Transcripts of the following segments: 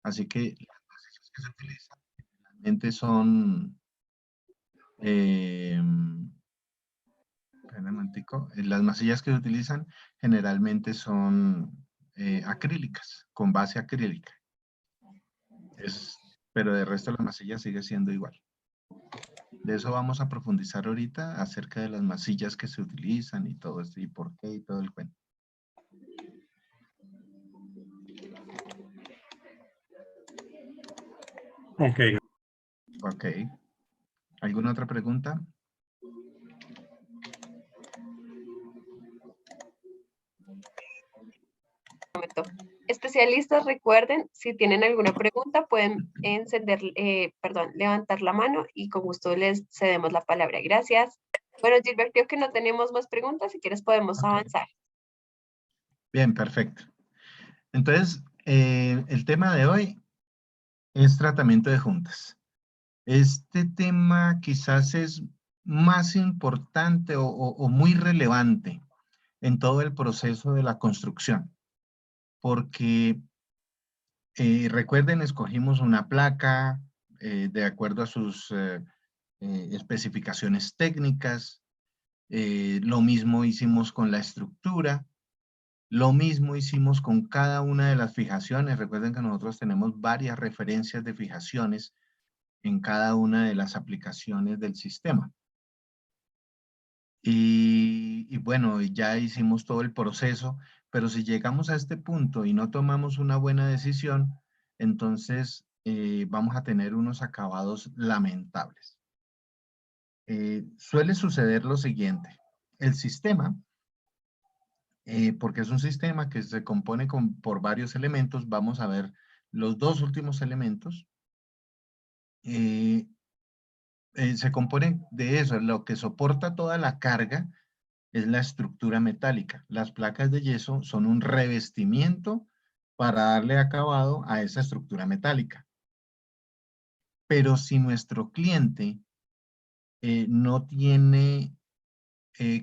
Así que las masillas que se utilizan generalmente son, espera un momentico, las masillas que se utilizan generalmente son acrílicas, con base acrílica. Pero de resto la masilla sigue siendo igual. De eso vamos a profundizar ahorita acerca de las masillas que se utilizan y todo esto, y por qué y todo el cuento. Ok. Ok. ¿Alguna otra pregunta? Especialistas, recuerden, si tienen alguna pregunta, pueden levantar la mano y con gusto les cedemos la palabra. Gracias. Bueno, Gilbert, creo que no tenemos más preguntas. Si quieres, podemos avanzar. Bien, perfecto. Entonces, el tema de hoy es tratamiento de juntas. Este tema quizás es más importante o muy relevante en todo el proceso de la construcción, porque recuerden, escogimos una placa de acuerdo a sus especificaciones técnicas, lo mismo hicimos con la estructura, lo mismo hicimos con cada una de las fijaciones. Recuerden que nosotros tenemos varias referencias de fijaciones en cada una de las aplicaciones del sistema. Y bueno, ya hicimos todo el proceso, pero si llegamos a este punto y no tomamos una buena decisión, entonces vamos a tener unos acabados lamentables. Suele suceder lo siguiente. El sistema, porque es un sistema que se compone por varios elementos, vamos a ver los dos últimos elementos. Se compone de eso, lo que soporta toda la carga es la estructura metálica. Las placas de yeso son un revestimiento para darle acabado a esa estructura metálica. Pero si nuestro cliente no tiene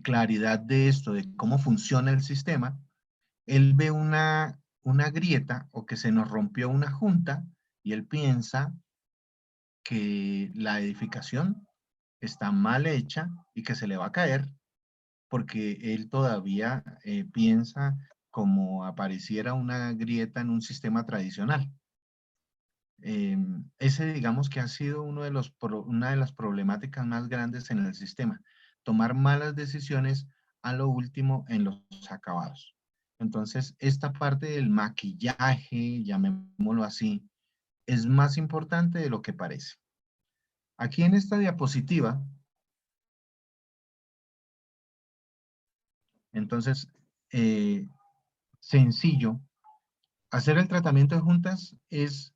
claridad de esto, de cómo funciona el sistema, él ve una grieta o que se nos rompió una junta y él piensa que la edificación está mal hecha y que se le va a caer porque él todavía piensa como apareciera una grieta en un sistema tradicional. Ese digamos que ha sido una de las problemáticas más grandes en el sistema, tomar malas decisiones a lo último en los acabados. Entonces, esta parte del maquillaje, llamémoslo así, es más importante de lo que parece. Aquí en esta diapositiva, entonces, sencillo, hacer el tratamiento de juntas es,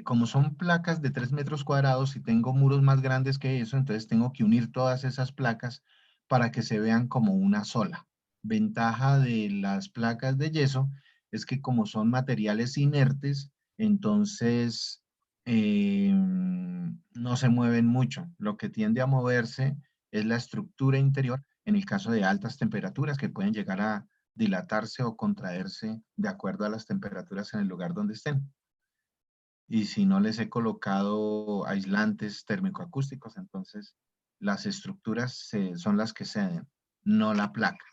como son placas de 3 metros cuadrados y tengo muros más grandes que eso, entonces tengo que unir todas esas placas para que se vean como una sola. Ventaja de las placas de yeso es que como son materiales inertes, entonces no se mueven mucho. Lo que tiende a moverse es la estructura interior en el caso de altas temperaturas que pueden llegar a dilatarse o contraerse de acuerdo a las temperaturas en el lugar donde estén. Y si no les he colocado aislantes térmico-acústicos, entonces las estructuras son las que ceden, no la placa.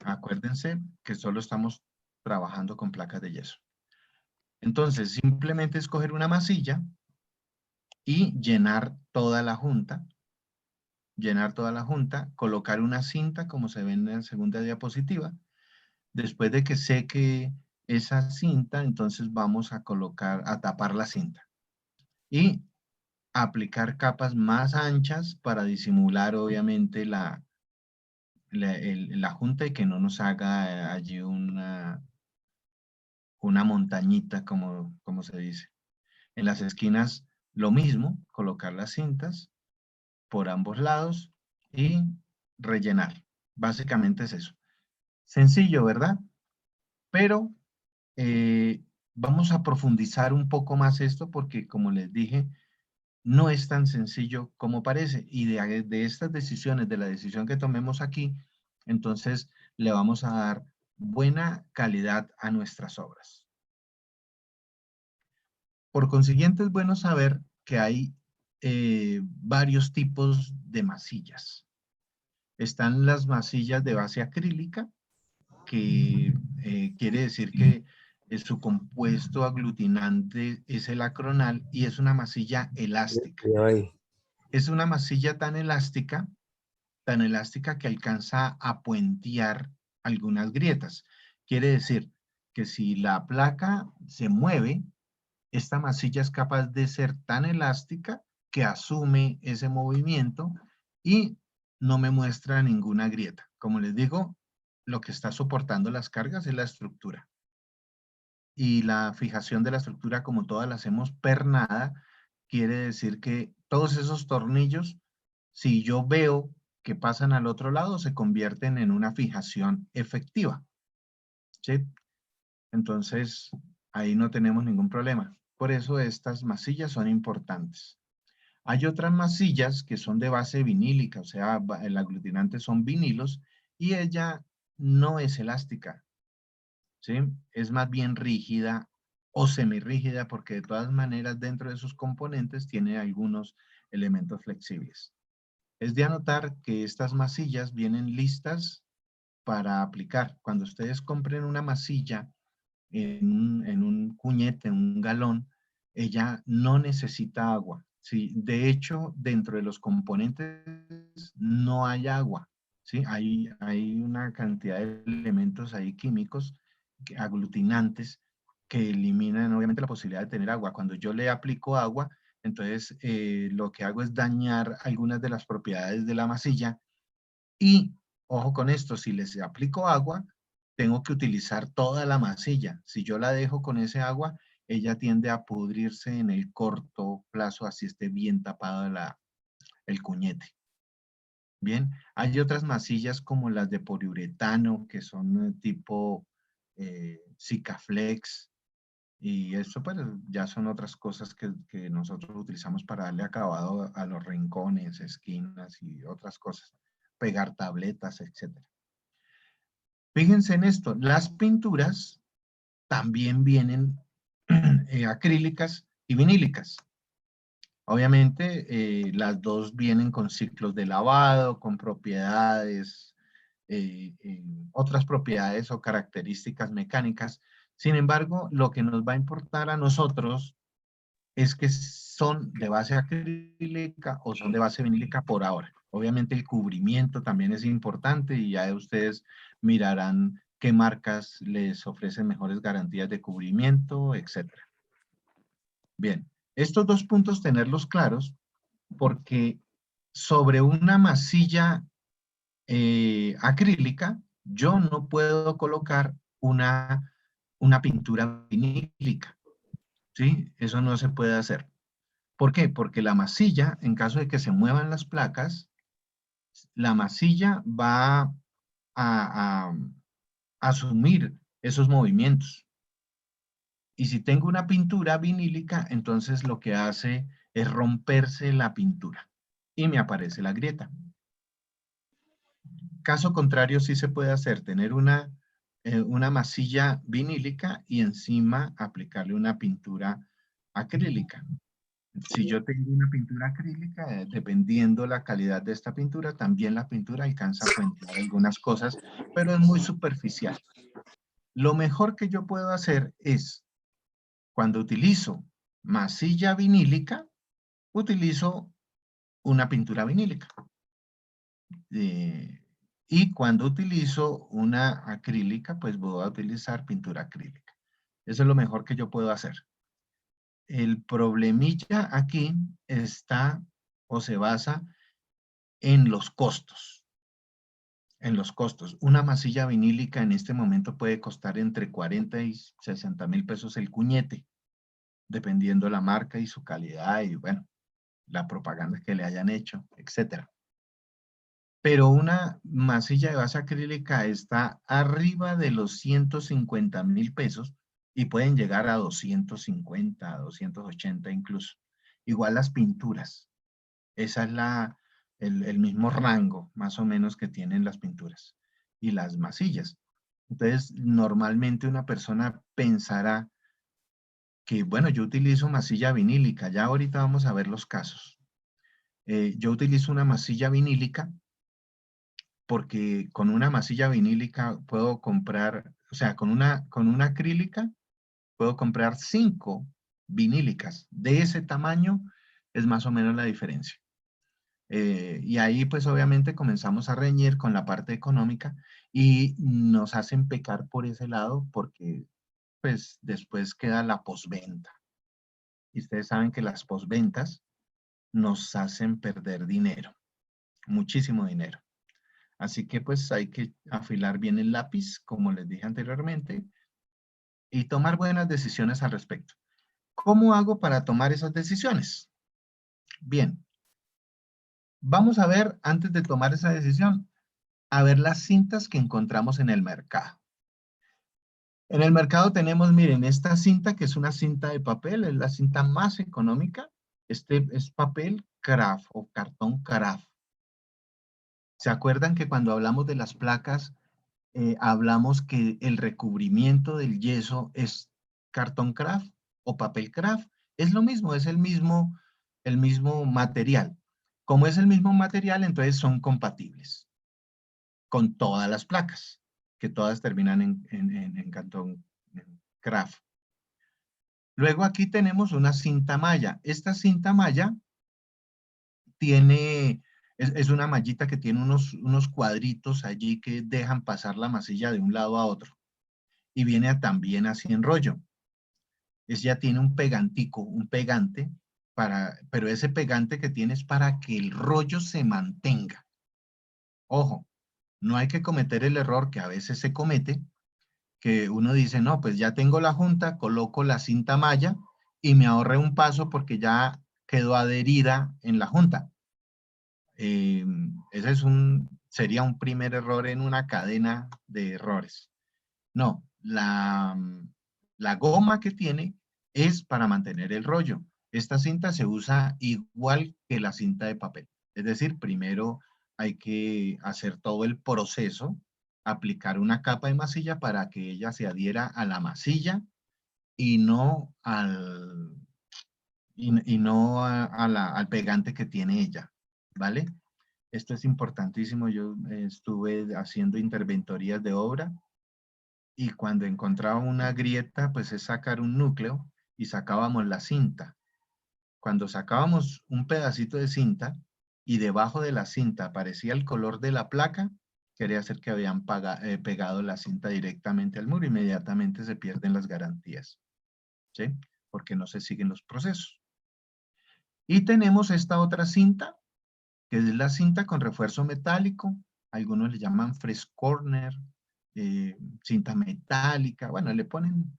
Acuérdense que solo estamos trabajando con placas de yeso. Entonces, simplemente escoger una masilla y llenar toda la junta. Llenar toda la junta, colocar una cinta, como se ve en la segunda diapositiva. Después de que seque esa cinta, entonces vamos a tapar la cinta. Y aplicar capas más anchas para disimular, obviamente, la junta y que no nos haga allí una montañita, como se dice. En las esquinas, lo mismo, colocar las cintas por ambos lados y rellenar. Básicamente es eso. Sencillo, ¿verdad? Pero vamos a profundizar un poco más esto porque, como les dije, no es tan sencillo como parece. Y de estas decisiones, de la decisión que tomemos aquí, entonces le vamos a dar buena calidad a nuestras obras. Por consiguiente, es bueno saber que hay varios tipos de masillas. Están las masillas de base acrílica, que quiere decir que su compuesto aglutinante es el acronal y es una masilla elástica. Cuidado ahí. Es una masilla tan elástica que alcanza a puentear algunas grietas. Quiere decir que si la placa se mueve, esta masilla es capaz de ser tan elástica que asume ese movimiento y no me muestra ninguna grieta. Como les digo, lo que está soportando las cargas es la estructura. Y la fijación de la estructura, como todas la hacemos pernada, quiere decir que todos esos tornillos, si yo veo que pasan al otro lado, se convierten en una fijación efectiva, ¿sí? Entonces, ahí no tenemos ningún problema. Por eso estas masillas son importantes. Hay otras masillas que son de base vinílica, o sea, el aglutinante son vinilos, y ella no es elástica, ¿sí? Es más bien rígida o semirrígida, porque de todas maneras dentro de sus componentes tiene algunos elementos flexibles. Es de anotar que estas masillas vienen listas para aplicar. Cuando ustedes compren una masilla en un cuñete, en un galón, ella no necesita agua. ¿Sí? De hecho, dentro de los componentes no hay agua. ¿Sí? Hay una cantidad de elementos ahí químicos, aglutinantes, que eliminan obviamente la posibilidad de tener agua. Cuando yo le aplico agua, entonces lo que hago es dañar algunas de las propiedades de la masilla y, ojo con esto, si les aplico agua, tengo que utilizar toda la masilla. Si yo la dejo con ese agua, ella tiende a pudrirse en el corto plazo, así esté bien tapado el cuñete. Bien, hay otras masillas como las de poliuretano, que son tipo Sikaflex, y eso pues ya son otras cosas que nosotros utilizamos para darle acabado a los rincones, esquinas y otras cosas. Pegar tabletas, etcétera. Fíjense en esto, las pinturas también vienen acrílicas y vinílicas. Obviamente, las dos vienen con ciclos de lavado, con propiedades, otras propiedades o características mecánicas. Sin embargo, lo que nos va a importar a nosotros es que son de base acrílica o son de base vinílica por ahora. Obviamente el cubrimiento también es importante y ya ustedes mirarán qué marcas les ofrecen mejores garantías de cubrimiento, etc. Bien, estos dos puntos tenerlos claros porque sobre una masilla acrílica yo no puedo colocar una pintura vinílica, ¿sí? Eso no se puede hacer. ¿Por qué? Porque la masilla, en caso de que se muevan las placas, la masilla va a asumir esos movimientos. Y si tengo una pintura vinílica, entonces lo que hace es romperse la pintura y me aparece la grieta. Caso contrario, sí se puede hacer, tener una masilla vinílica y encima aplicarle una pintura acrílica. Si yo tengo una pintura acrílica, dependiendo la calidad de esta pintura, también la pintura alcanza a puentear algunas cosas, pero es muy superficial. Lo mejor que yo puedo hacer es, cuando utilizo masilla vinílica, utilizo una pintura vinílica. Y cuando utilizo una acrílica, pues voy a utilizar pintura acrílica. Eso es lo mejor que yo puedo hacer. El problemilla aquí está o se basa en los costos. En los costos. Una masilla vinílica en este momento puede costar entre 40 y 60 mil pesos el cuñete, dependiendo la marca y su calidad y, bueno, la propaganda que le hayan hecho, etcétera. Pero una masilla de base acrílica está arriba de los 150 mil pesos y pueden llegar a 250, 280 incluso. Igual las pinturas. Esa es el mismo rango, más o menos, que tienen las pinturas y las masillas. Entonces, normalmente una persona pensará que, bueno, yo utilizo masilla vinílica, ya ahorita vamos a ver los casos. Yo utilizo una masilla vinílica porque con una masilla vinílica puedo comprar, o sea, con una acrílica puedo comprar 5 vinílicas. De ese tamaño es más o menos la diferencia. Y ahí pues obviamente comenzamos a reñir con la parte económica y nos hacen pecar por ese lado porque pues después queda la postventa. Y ustedes saben que las postventas nos hacen perder dinero, muchísimo dinero. Así que pues hay que afilar bien el lápiz, como les dije anteriormente, y tomar buenas decisiones al respecto. ¿Cómo hago para tomar esas decisiones? Bien, vamos a ver, antes de tomar esa decisión, a ver las cintas que encontramos en el mercado. En el mercado tenemos, miren, esta cinta que es una cinta de papel, es la cinta más económica. Este es papel craft o cartón craft. ¿Se acuerdan que cuando hablamos de las placas, hablamos que el recubrimiento del yeso es cartón craft o papel craft? Es lo mismo, es el mismo material. Como es el mismo material, entonces son compatibles con todas las placas, que todas terminan en cartón craft. Luego aquí tenemos una cinta malla. Esta cinta malla es una mallita que tiene unos cuadritos allí que dejan pasar la masilla de un lado a otro. Y viene también así en rollo. Ya tiene un pegantico, un pegante, pero ese pegante que tiene es para que el rollo se mantenga. Ojo, no hay que cometer el error que a veces se comete, que uno dice, no, pues ya tengo la junta, coloco la cinta malla y me ahorré un paso porque ya quedó adherida en la junta. Ese sería un primer error en una cadena de errores. No, la goma que tiene es para mantener el rollo. Esta cinta se usa igual que la cinta de papel. Es decir, primero hay que hacer todo el proceso, aplicar una capa de masilla para que ella se adhiera a la masilla y no al pegante que tiene ella, ¿vale? Esto es importantísimo. Yo estuve haciendo interventorías de obra y cuando encontraba una grieta, pues es sacar un núcleo y sacábamos la cinta. Cuando sacábamos un pedacito de cinta y debajo de la cinta aparecía el color de la placa, quería decir que habían pegado la cinta directamente al muro. Inmediatamente se pierden las garantías, ¿sí? Porque no se siguen los procesos. Y tenemos esta otra cinta, que es la cinta con refuerzo metálico. Algunos le llaman fresh corner, cinta metálica, bueno, le ponen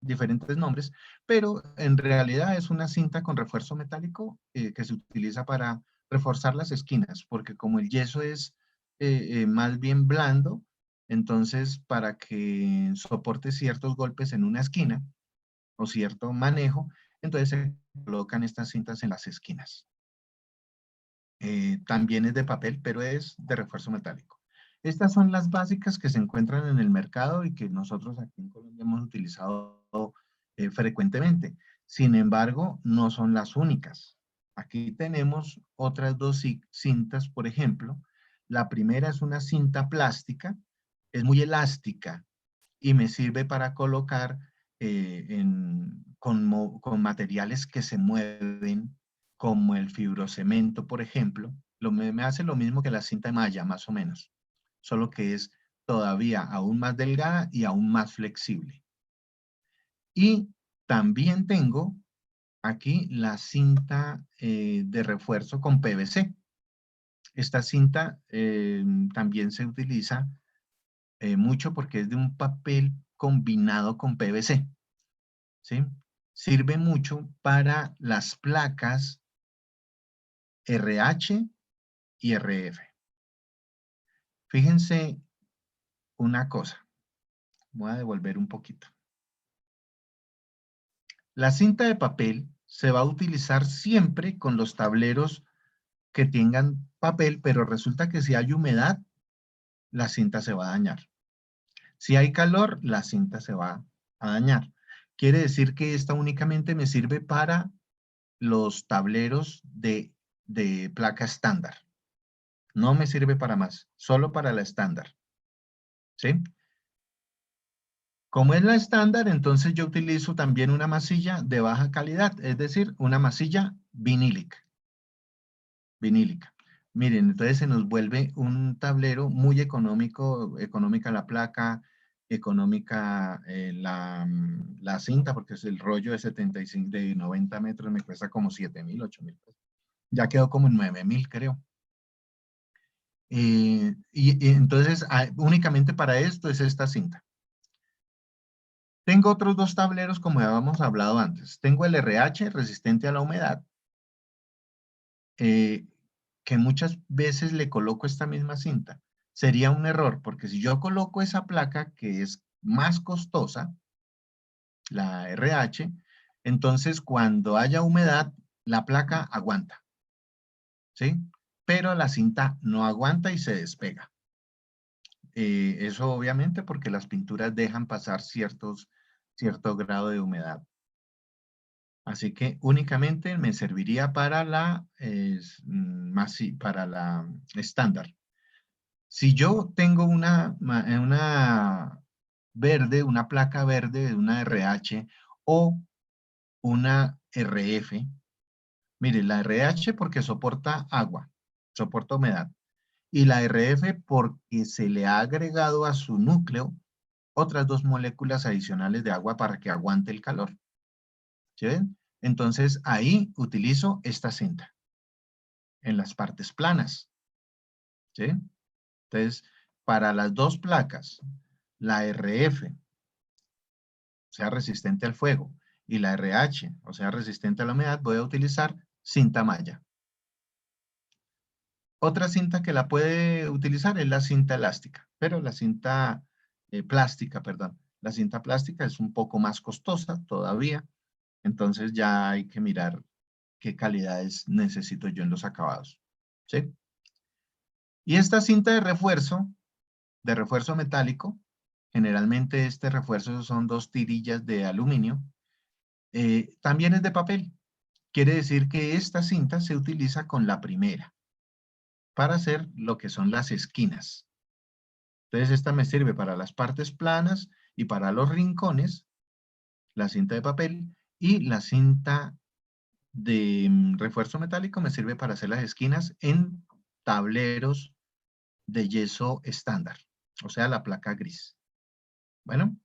diferentes nombres, pero en realidad es una cinta con refuerzo metálico que se utiliza para reforzar las esquinas, porque como el yeso es más bien blando, entonces para que soporte ciertos golpes en una esquina o cierto manejo, entonces se colocan estas cintas en las esquinas. También es de papel, pero es de refuerzo metálico. Estas son las básicas que se encuentran en el mercado y que nosotros aquí en Colombia hemos utilizado frecuentemente. Sin embargo, no son las únicas. Aquí tenemos otras dos cintas, por ejemplo. La primera es una cinta plástica, es muy elástica y me sirve para colocar con materiales que se mueven, como el fibrocemento, por ejemplo. Me hace lo mismo que la cinta malla, más o menos, solo que es todavía aún más delgada y aún más flexible. Y también tengo aquí la cinta de refuerzo con PVC. Esta cinta también se utiliza mucho porque es de un papel combinado con PVC, ¿sí? Sirve mucho para las placas RH y RF. Fíjense una cosa, voy a devolver un poquito. La cinta de papel se va a utilizar siempre con los tableros que tengan papel, pero resulta que si hay humedad, la cinta se va a dañar. Si hay calor, la cinta se va a dañar. quiere decir que esta únicamente me sirve para los tableros de placa estándar. No me sirve para más, solo para la estándar. ¿Sí? Como es la estándar, entonces yo utilizo también una masilla de baja calidad, es decir, una masilla vinílica. Vinílica. Miren, entonces se nos vuelve un tablero muy económico, económica la placa, económica la cinta, porque es el rollo de 75, de 90 metros me cuesta como 7.000, 8.000 pesos. Ya quedó como en 9.000, creo. Y entonces, únicamente para esto es esta cinta. Tengo otros dos tableros, como ya habíamos hablado antes. Tengo el RH, resistente a la humedad, que muchas veces le coloco esta misma cinta. Sería un error, porque si yo coloco esa placa, que es más costosa, la RH, entonces cuando haya humedad, la placa aguanta, ¿sí? Pero la cinta no aguanta y se despega. Eso obviamente porque las pinturas dejan pasar cierto grado de humedad. Así que únicamente me serviría para la estándar. Si yo tengo una verde, una placa verde de una RH o una RF, mire, la RH porque soporta agua, soporta humedad, y la RF porque se le ha agregado a su núcleo otras dos moléculas adicionales de agua para que aguante el calor. ¿Sí ven? Entonces ahí utilizo esta cinta en las partes planas. ¿Sí? Entonces, para las dos placas, la RF, o sea, resistente al fuego, y la RH, o sea, resistente a la humedad, voy a utilizar cinta malla. Otra cinta que la puede utilizar es la cinta elástica, pero la cinta plástica, perdón. La cinta plástica es un poco más costosa todavía, entonces ya hay que mirar qué calidades necesito yo en los acabados. ¿Sí? Y esta cinta de refuerzo metálico, generalmente este refuerzo son dos tirillas de aluminio, también es de papel. Quiere decir que esta cinta se utiliza con la primera para hacer lo que son las esquinas. Entonces esta me sirve para las partes planas y para los rincones, la cinta de papel, y la cinta de refuerzo metálico me sirve para hacer las esquinas en tableros de yeso estándar, o sea, la placa gris. Bueno,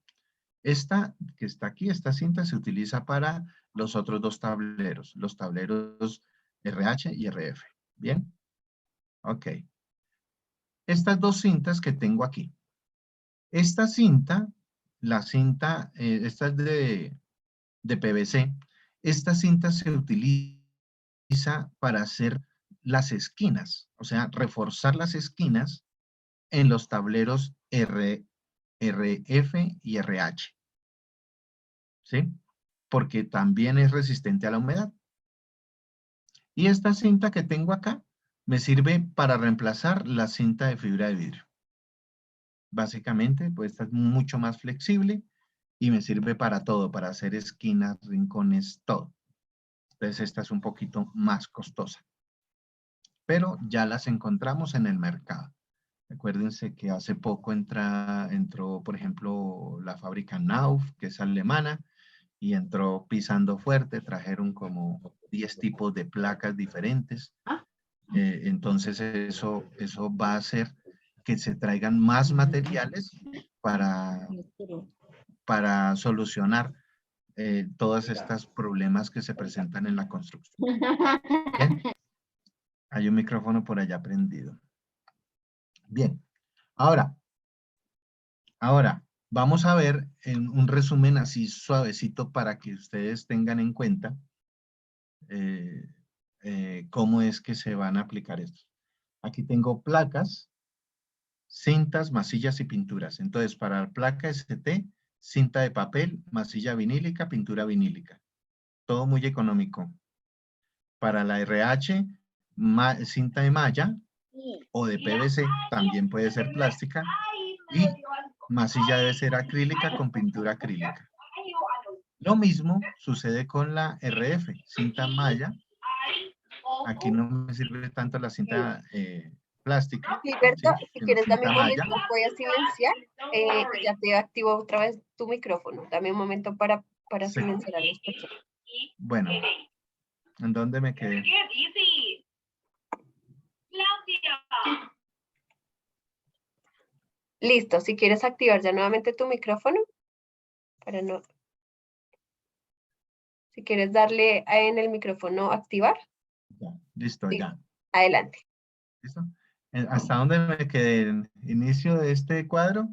esta que está aquí, esta cinta se utiliza para los otros dos tableros, los tableros RH y RF. ¿Bien? Ok. Estas dos cintas que tengo aquí. Esta cinta, la cinta, esta es de PVC. Esta cinta se utiliza para hacer las esquinas, o sea, reforzar las esquinas en los tableros RF y RH. ¿Sí? Porque también es resistente a la humedad. Y esta cinta que tengo acá me sirve para reemplazar la cinta de fibra de vidrio. Básicamente, pues esta es mucho más flexible y me sirve para todo, para hacer esquinas, rincones, todo. Entonces esta es un poquito más costosa. Pero ya las encontramos en el mercado. Acuérdense que hace poco entró, por ejemplo, la fábrica Knauf, que es alemana, y entró pisando fuerte, trajeron como 10 tipos de placas diferentes. Entonces eso va a hacer que se traigan más materiales para solucionar todos estos problemas que se presentan en la construcción. Bien, hay un micrófono por allá prendido. Bien, ahora vamos a ver en un resumen así suavecito para que ustedes tengan en cuenta cómo es que se van a aplicar esto. Aquí tengo placas, cintas, masillas y pinturas. Entonces, para la placa ST, cinta de papel, masilla vinílica, pintura vinílica. Todo muy económico. Para la RH, cinta de malla o de PVC, también puede ser plástica. Y masilla debe ser acrílica con pintura acrílica. Lo mismo sucede con la RF, cinta malla. Aquí no me sirve tanto la cinta plástica, Gilberto, ¿sí? si Sino quieres, dame cinta un malla. momento, voy a silenciar y ya te activo otra vez tu micrófono. Dame un momento para Sí. silenciar a las personas. Bueno, ¿en dónde me quedé? Listo, si quieres activar ya nuevamente tu micrófono, para no, si quieres darle en el micrófono activar, Ya, listo, listo, ya. adelante. ¿Listo? ¿Hasta dónde me quedé? ¿En inicio de este cuadro?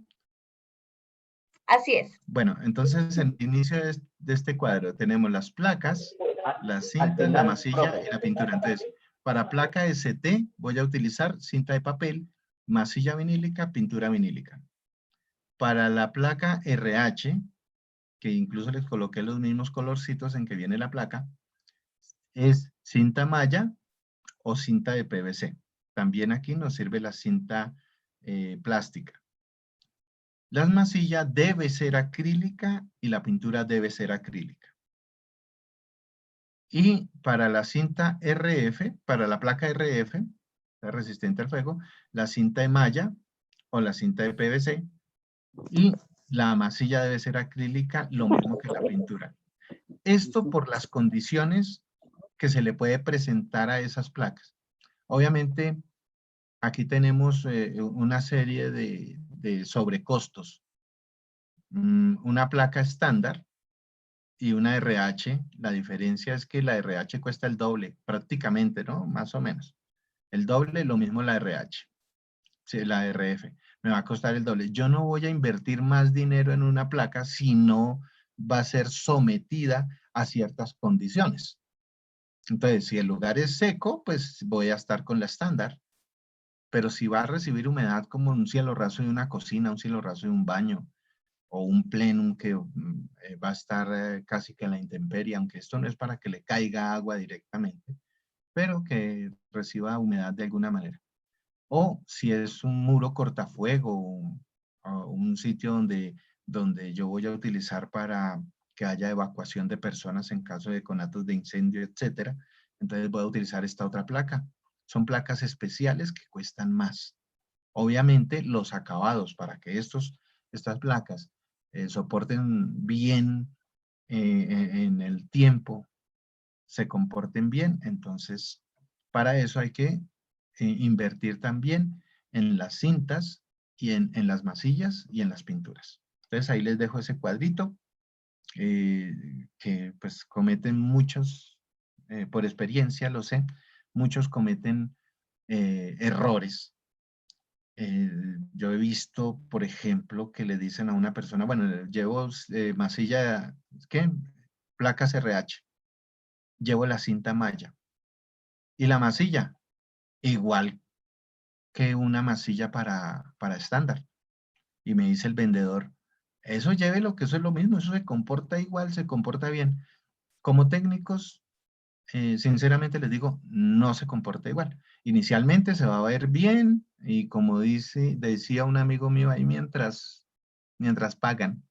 Así es. Bueno, entonces en inicio de este cuadro tenemos las placas, las cintas, la masilla y la pintura. Entonces, para placa ST voy a utilizar cinta de papel, masilla vinílica, pintura vinílica. Para la placa RH, que incluso les coloqué los mismos colorcitos en que viene la placa, es cinta malla o cinta de PVC. También aquí nos sirve la cinta plástica. La masilla debe ser acrílica y la pintura debe ser acrílica. Y para la cinta RF, para la placa RF, resistente al fuego, la cinta de malla o la cinta de PVC y la masilla debe ser acrílica, lo mismo que la pintura. Esto por las condiciones que se le puede presentar a esas placas. Obviamente, aquí tenemos una serie de sobrecostos. Una placa estándar y una RH, la diferencia es que la RH cuesta el doble, prácticamente, ¿no? Más o menos. El doble, lo mismo la RH, sí, la RF, me va a costar el doble. Yo no voy a invertir más dinero en una placa si no va a ser sometida a ciertas condiciones. Entonces, si el lugar es seco, pues voy a estar con la estándar. Pero si va a recibir humedad como un cielo raso de una cocina, un cielo raso de un baño, o un plenum que va a estar casi que a la intemperie, aunque esto no es para que le caiga agua directamente, pero que reciba humedad de alguna manera. O si es un muro cortafuego o un sitio donde yo voy a utilizar para que haya evacuación de personas en caso de conatos de incendio, etcétera, entonces voy a utilizar esta otra placa. Son placas especiales que cuestan más. Obviamente los acabados para que estas placas soporten bien en el tiempo, se comporten bien, entonces para eso hay que invertir también en las cintas y en las masillas y en las pinturas. Entonces ahí les dejo ese cuadrito que pues cometen muchos, por experiencia lo sé, muchos cometen errores. Yo he visto, por ejemplo, que le dicen a una persona, bueno, llevo masilla, ¿qué? Placas RH, llevo la cinta malla y la masilla, igual que una masilla para estándar. Y me dice el vendedor, eso llévelo, que eso es lo mismo, eso se comporta igual, se comporta bien. Como técnicos, sinceramente les digo, no se comporta igual. Inicialmente se va a ver bien y como decía un amigo mío ahí mientras pagan.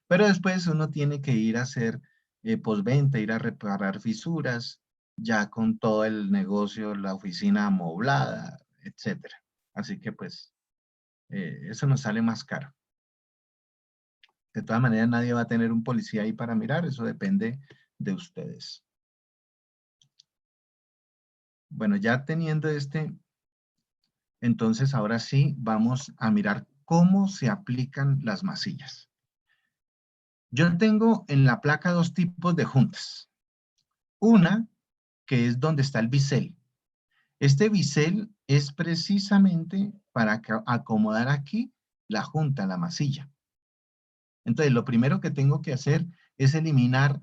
Pero después uno tiene que ir a hacer postventa, ir a reparar fisuras, ya con todo el negocio, la oficina amoblada, etcétera. Así que pues eso nos sale más caro. De todas maneras, nadie va a tener un policía ahí para mirar, eso depende de ustedes. Bueno, ya teniendo entonces ahora sí vamos a mirar cómo se aplican las masillas. Yo tengo en la placa dos tipos de juntas. Una, que es donde está el bisel. Este bisel es precisamente para acomodar aquí la junta, la masilla. Entonces, lo primero que tengo que hacer es eliminar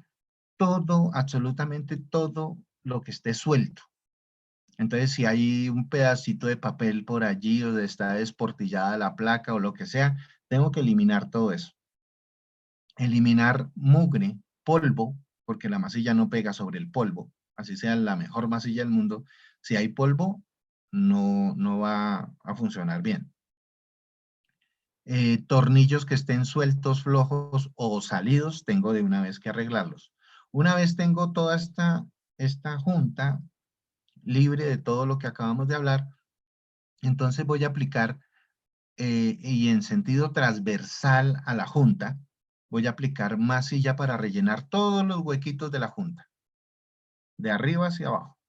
todo, absolutamente todo lo que esté suelto. Entonces, si hay un pedacito de papel por allí o está desportillada la placa o lo que sea, tengo que eliminar todo eso. Eliminar mugre, polvo, porque la masilla no pega sobre el polvo, así sea la mejor masilla del mundo. Si hay polvo, no va a funcionar bien. Tornillos que estén sueltos, flojos o salidos, tengo de una vez que arreglarlos. Una vez tengo toda esta junta libre de todo lo que acabamos de hablar, entonces voy a aplicar, y en sentido transversal a la junta, voy a aplicar masilla para rellenar todos los huequitos de la junta, de arriba hacia abajo.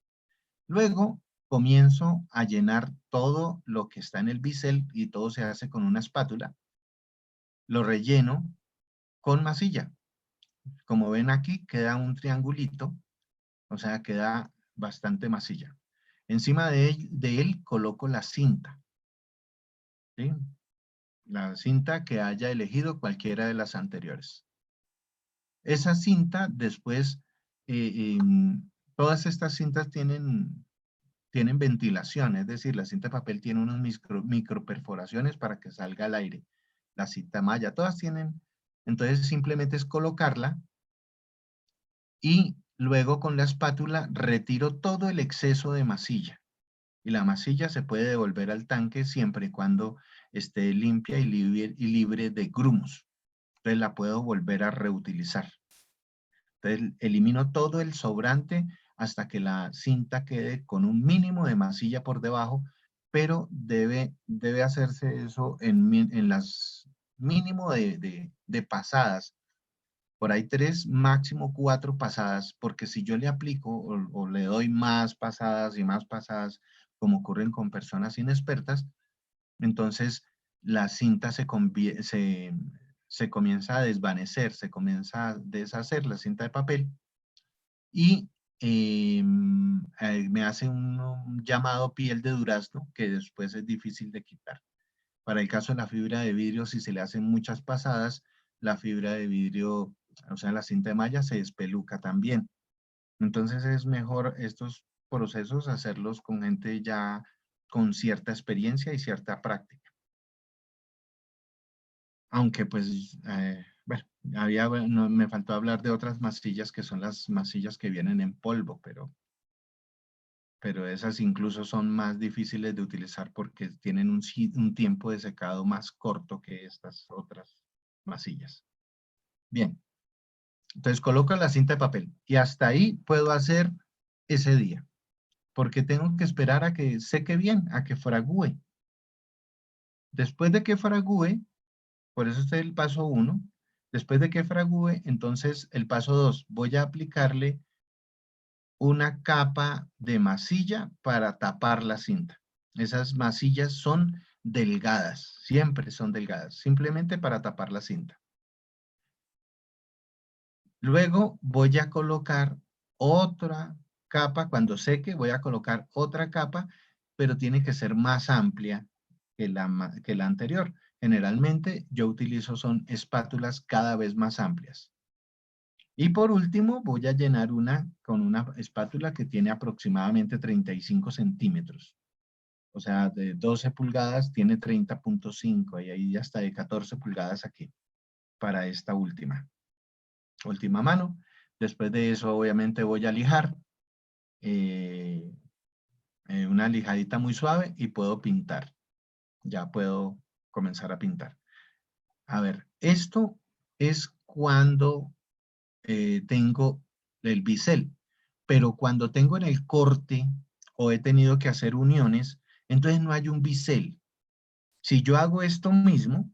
Luego comienzo a llenar todo lo que está en el bisel y todo se hace con una espátula. Lo relleno con masilla. Como ven aquí, queda un triangulito, o sea, queda bastante masilla. Encima de él coloco la cinta, ¿sí? La cinta que haya elegido cualquiera de las anteriores. Esa cinta después, todas estas cintas tienen ventilación, es decir, la cinta de papel tiene unos micro perforaciones para que salga el aire. La cinta malla, todas tienen, entonces simplemente es colocarla y luego con la espátula retiro todo el exceso de masilla. Y la masilla se puede devolver al tanque siempre y cuando esté limpia y libre de grumos. Entonces la puedo volver a reutilizar. Entonces elimino todo el sobrante hasta que la cinta quede con un mínimo de masilla por debajo, pero debe hacerse eso en las mínimo de pasadas. Por ahí 3, máximo 4 pasadas, porque si yo le aplico o le doy más pasadas y más pasadas, como ocurren con personas inexpertas, entonces la cinta se comienza a desvanecer, se comienza a deshacer la cinta de papel y me hace un llamado piel de durazno que después es difícil de quitar. Para el caso de la fibra de vidrio, si se le hacen muchas pasadas, la fibra de vidrio, o sea, la cinta de malla se despeluca también. Entonces es mejor estos procesos hacerlos con gente ya con cierta experiencia y cierta práctica. Aunque pues, bueno, me faltó hablar de otras masillas que son las masillas que vienen en polvo, pero esas incluso son más difíciles de utilizar porque tienen un tiempo de secado más corto que estas otras masillas. Bien, entonces coloco la cinta de papel y hasta ahí puedo hacer ese día, porque tengo que esperar a que seque bien, a que fragúe. Después de que fragúe, por eso es el paso 1, después de que fragúe, entonces el paso 2, voy a aplicarle una capa de masilla para tapar la cinta. Esas masillas son delgadas, siempre son delgadas, simplemente para tapar la cinta. Luego voy a colocar otra capa, cuando seque voy a colocar otra capa, pero tiene que ser más amplia que la anterior. Generalmente yo utilizo son espátulas cada vez más amplias. Y por último voy a llenar con una espátula que tiene aproximadamente 35 centímetros. O sea, de 12 pulgadas tiene 30.5 y ahí hasta de 14 pulgadas aquí para esta última mano. Después de eso, obviamente, voy a lijar eh, una lijadita muy suave y puedo pintar. Ya puedo comenzar a pintar. A ver, esto es cuando tengo el bisel, pero cuando tengo en el corte o he tenido que hacer uniones, entonces no hay un bisel. Si yo hago esto mismo,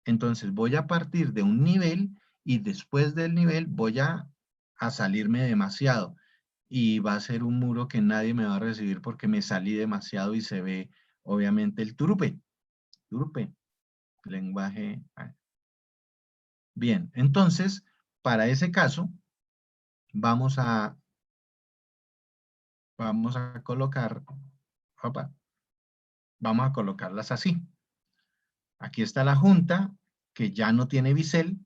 entonces voy a partir de un nivel y después del nivel voy a salirme demasiado y va a ser un muro que nadie me va a recibir porque me salí demasiado y se ve obviamente el turupe, lenguaje. Bien, entonces para ese caso vamos a colocar, opa, vamos a colocarlas así. Aquí está la junta que ya no tiene bisel,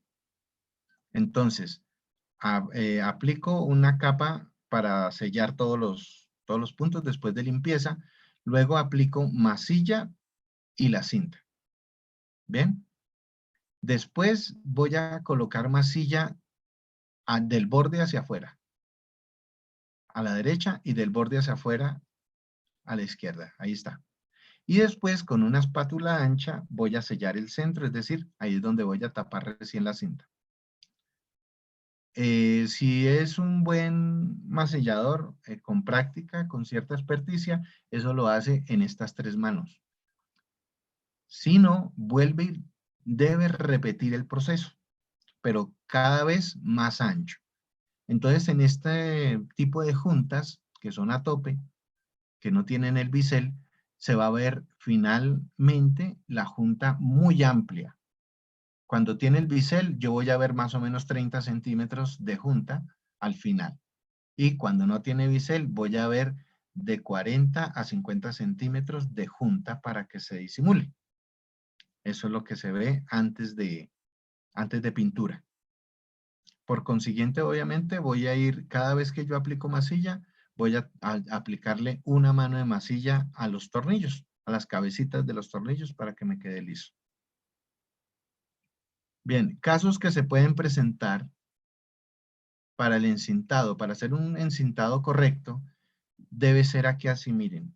entonces aplico una capa para sellar todos los puntos después de limpieza. Luego aplico masilla y la cinta. ¿Bien? Después voy a colocar masilla del borde hacia afuera, a la derecha y del borde hacia afuera a la izquierda. Ahí está. Y después con una espátula ancha voy a sellar el centro, es decir, ahí es donde voy a tapar recién la cinta. Si es un buen masillador con práctica, con cierta experticia, eso lo hace en estas 3 manos. Si no, vuelve y debe repetir el proceso, pero cada vez más ancho. Entonces, en este tipo de juntas, que son a tope, que no tienen el bisel, se va a ver finalmente la junta muy amplia. Cuando tiene el bisel, yo voy a ver más o menos 30 centímetros de junta al final. Y cuando no tiene bisel, voy a ver de 40 a 50 centímetros de junta para que se disimule. Eso es lo que se ve antes de pintura. Por consiguiente, obviamente, voy a ir, cada vez que yo aplico masilla, voy a aplicarle una mano de masilla a los tornillos, a las cabecitas de los tornillos para que me quede liso. Bien, casos que se pueden presentar para el encintado. Para hacer un encintado correcto, debe ser aquí así, miren.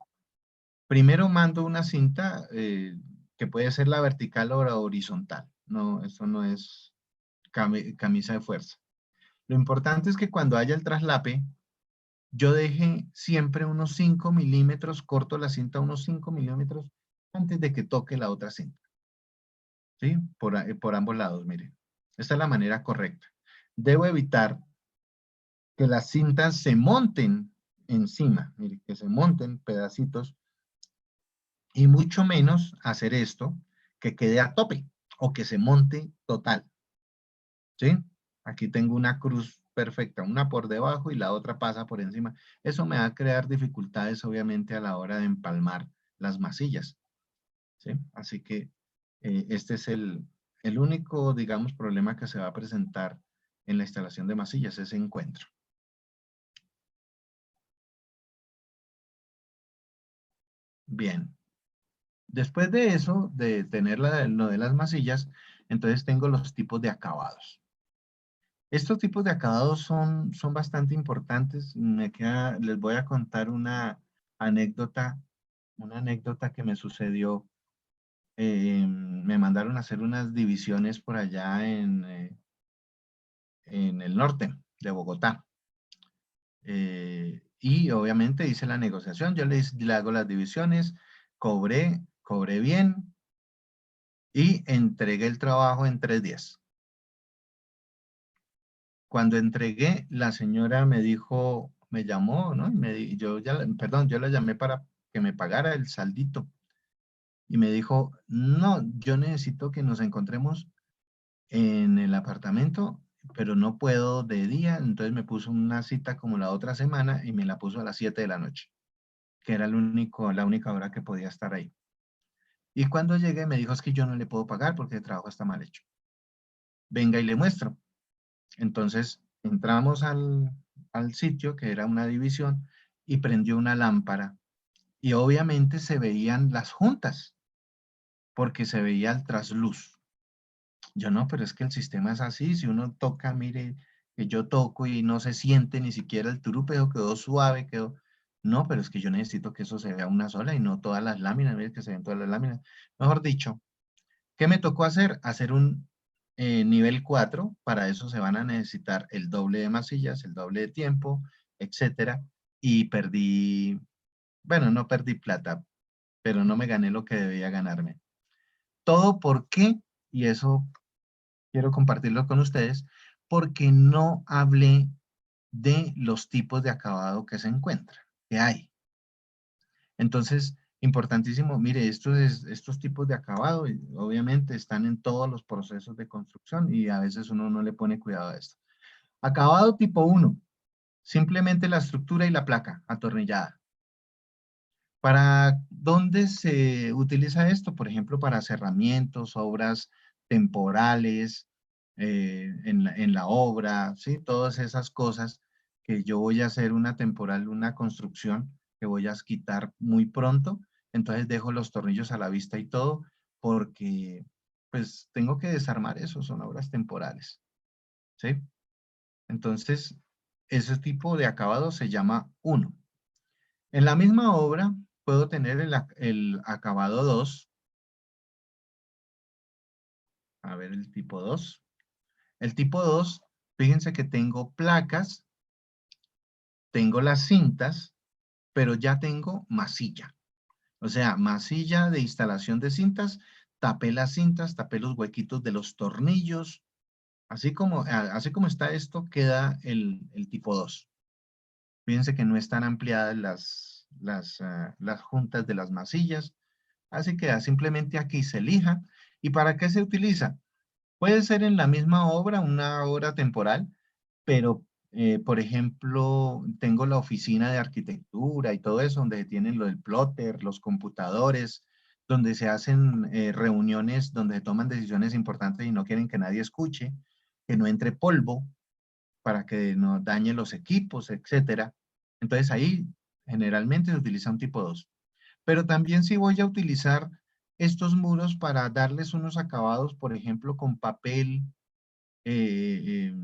Primero mando una cinta que puede ser la vertical o la horizontal. No, eso no es camisa de fuerza. Lo importante es que cuando haya el traslape, yo deje siempre unos 5 milímetros, corto la cinta unos 5 milímetros antes de que toque la otra cinta. ¿Sí? Por ambos lados, miren. Esta es la manera correcta. Debo evitar que las cintas se monten encima, miren, que se monten pedacitos, y mucho menos hacer esto que quede a tope o que se monte total. ¿Sí? Aquí tengo una cruz perfecta, una por debajo y la otra pasa por encima. Eso me va a crear dificultades, obviamente, a la hora de empalmar las masillas. ¿Sí? Así que este es el único, digamos, problema que se va a presentar en la instalación de masillas, ese encuentro. Bien. Después de eso, de tener lo de las masillas, entonces tengo los tipos de acabados. Estos tipos de acabados son bastante importantes. Les voy a contar anécdota, una anécdota que me sucedió. Me mandaron a hacer unas divisiones por allá en el norte de Bogotá. Y obviamente hice la negociación, yo le hago las divisiones, cobré bien y entregué el trabajo en 3 días. Cuando entregué, la señora me dijo, me llamó, ¿no? Yo la llamé para que me pagara el saldito. Y me dijo, no, yo necesito que nos encontremos en el apartamento, pero no puedo de día. Entonces me puso una cita como la otra semana y me la puso a las 7 de la noche, que era la única hora que podía estar ahí. Y cuando llegué me dijo, es que yo no le puedo pagar porque el trabajo está mal hecho. Venga y le muestro. Entonces entramos al sitio, que era una división, y prendió una lámpara. Y obviamente se veían las juntas, porque se veía el trasluz. Yo no, pero es que el sistema es así. Si uno toca, mire, que yo toco y no se siente ni siquiera el turupeo, quedó suave, quedó... No, pero es que yo necesito que eso se vea una sola y no todas las láminas, mire que se ven todas las láminas. Mejor dicho, ¿qué me tocó hacer? Hacer un nivel 4, para eso se van a necesitar el doble de masillas, el doble de tiempo, etcétera, y perdí, bueno, no perdí plata, pero no me gané lo que debía ganarme. ¿Todo por qué? Y eso quiero compartirlo con ustedes, porque no hablé de los tipos de acabado que se encuentran, que hay. Entonces, importantísimo, mire, estos tipos de acabado obviamente están en todos los procesos de construcción y a veces uno no le pone cuidado a esto. Acabado tipo 1, simplemente la estructura y la placa atornillada. ¿Para dónde se utiliza esto? Por ejemplo, para cerramientos, obras temporales, en la obra, ¿sí? Todas esas cosas que yo voy a hacer una temporal, una construcción que voy a quitar muy pronto, entonces dejo los tornillos a la vista y todo, porque pues tengo que desarmar eso, son obras temporales, ¿sí? Entonces, ese tipo de acabado se llama 1. En la misma obra puedo tener el acabado 2. A ver, el tipo 2. El tipo 2, fíjense que tengo placas, tengo las cintas, pero ya tengo masilla. O sea, masilla de instalación de cintas, tapé las cintas, tapé los huequitos de los tornillos. Así como está esto, queda el tipo 2. Fíjense que no están ampliadas las juntas de las masillas. Así que simplemente aquí se elija. ¿Y para qué se utiliza? Puede ser en la misma obra, una obra temporal, pero, por ejemplo, tengo la oficina de arquitectura y todo eso, donde tienen lo del plotter, los computadores, donde se hacen reuniones, donde se toman decisiones importantes y no quieren que nadie escuche, que no entre polvo para que no dañe los equipos, etcétera. Entonces ahí generalmente se utiliza un tipo 2. Pero también si voy a utilizar estos muros para darles unos acabados, por ejemplo, con papel, eh,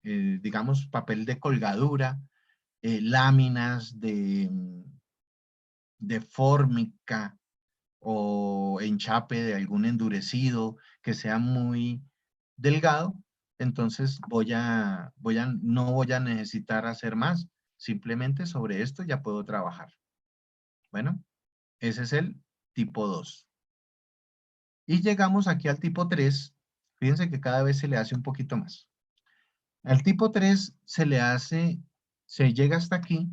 digamos, papel de colgadura, láminas de fórmica o enchape de algún endurecido que sea muy delgado, entonces no voy a necesitar hacer más. Simplemente sobre esto ya puedo trabajar. Bueno, ese es el tipo 2. Y llegamos aquí al tipo 3. Fíjense que cada vez se le hace un poquito más. Al tipo 3 se llega hasta aquí.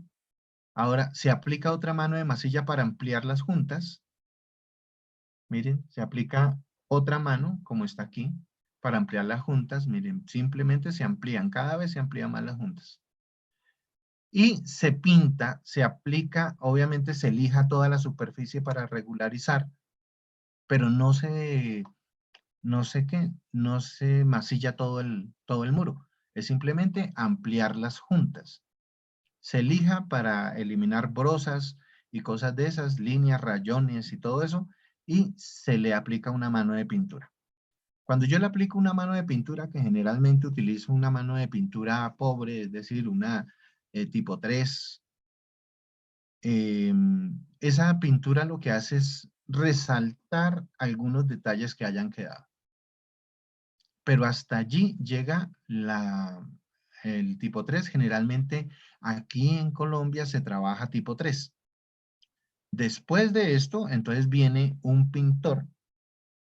Ahora se aplica otra mano de masilla para ampliar las juntas. Miren, se aplica otra mano, como está aquí, para ampliar las juntas. Miren, simplemente se amplían, cada vez se amplían más las juntas. Y se pinta, se aplica, obviamente se lija toda la superficie para regularizar, pero no se masilla todo el muro. Es simplemente ampliar las juntas. Se lija para eliminar brozas y cosas de esas, líneas, rayones y todo eso, y se le aplica una mano de pintura. Cuando yo le aplico una mano de pintura, que generalmente utilizo una mano de pintura pobre, es decir, una tipo 3, esa pintura lo que hace es resaltar algunos detalles que hayan quedado. Pero hasta allí llega el tipo 3. Generalmente aquí en Colombia se trabaja tipo 3. Después de esto, entonces viene un pintor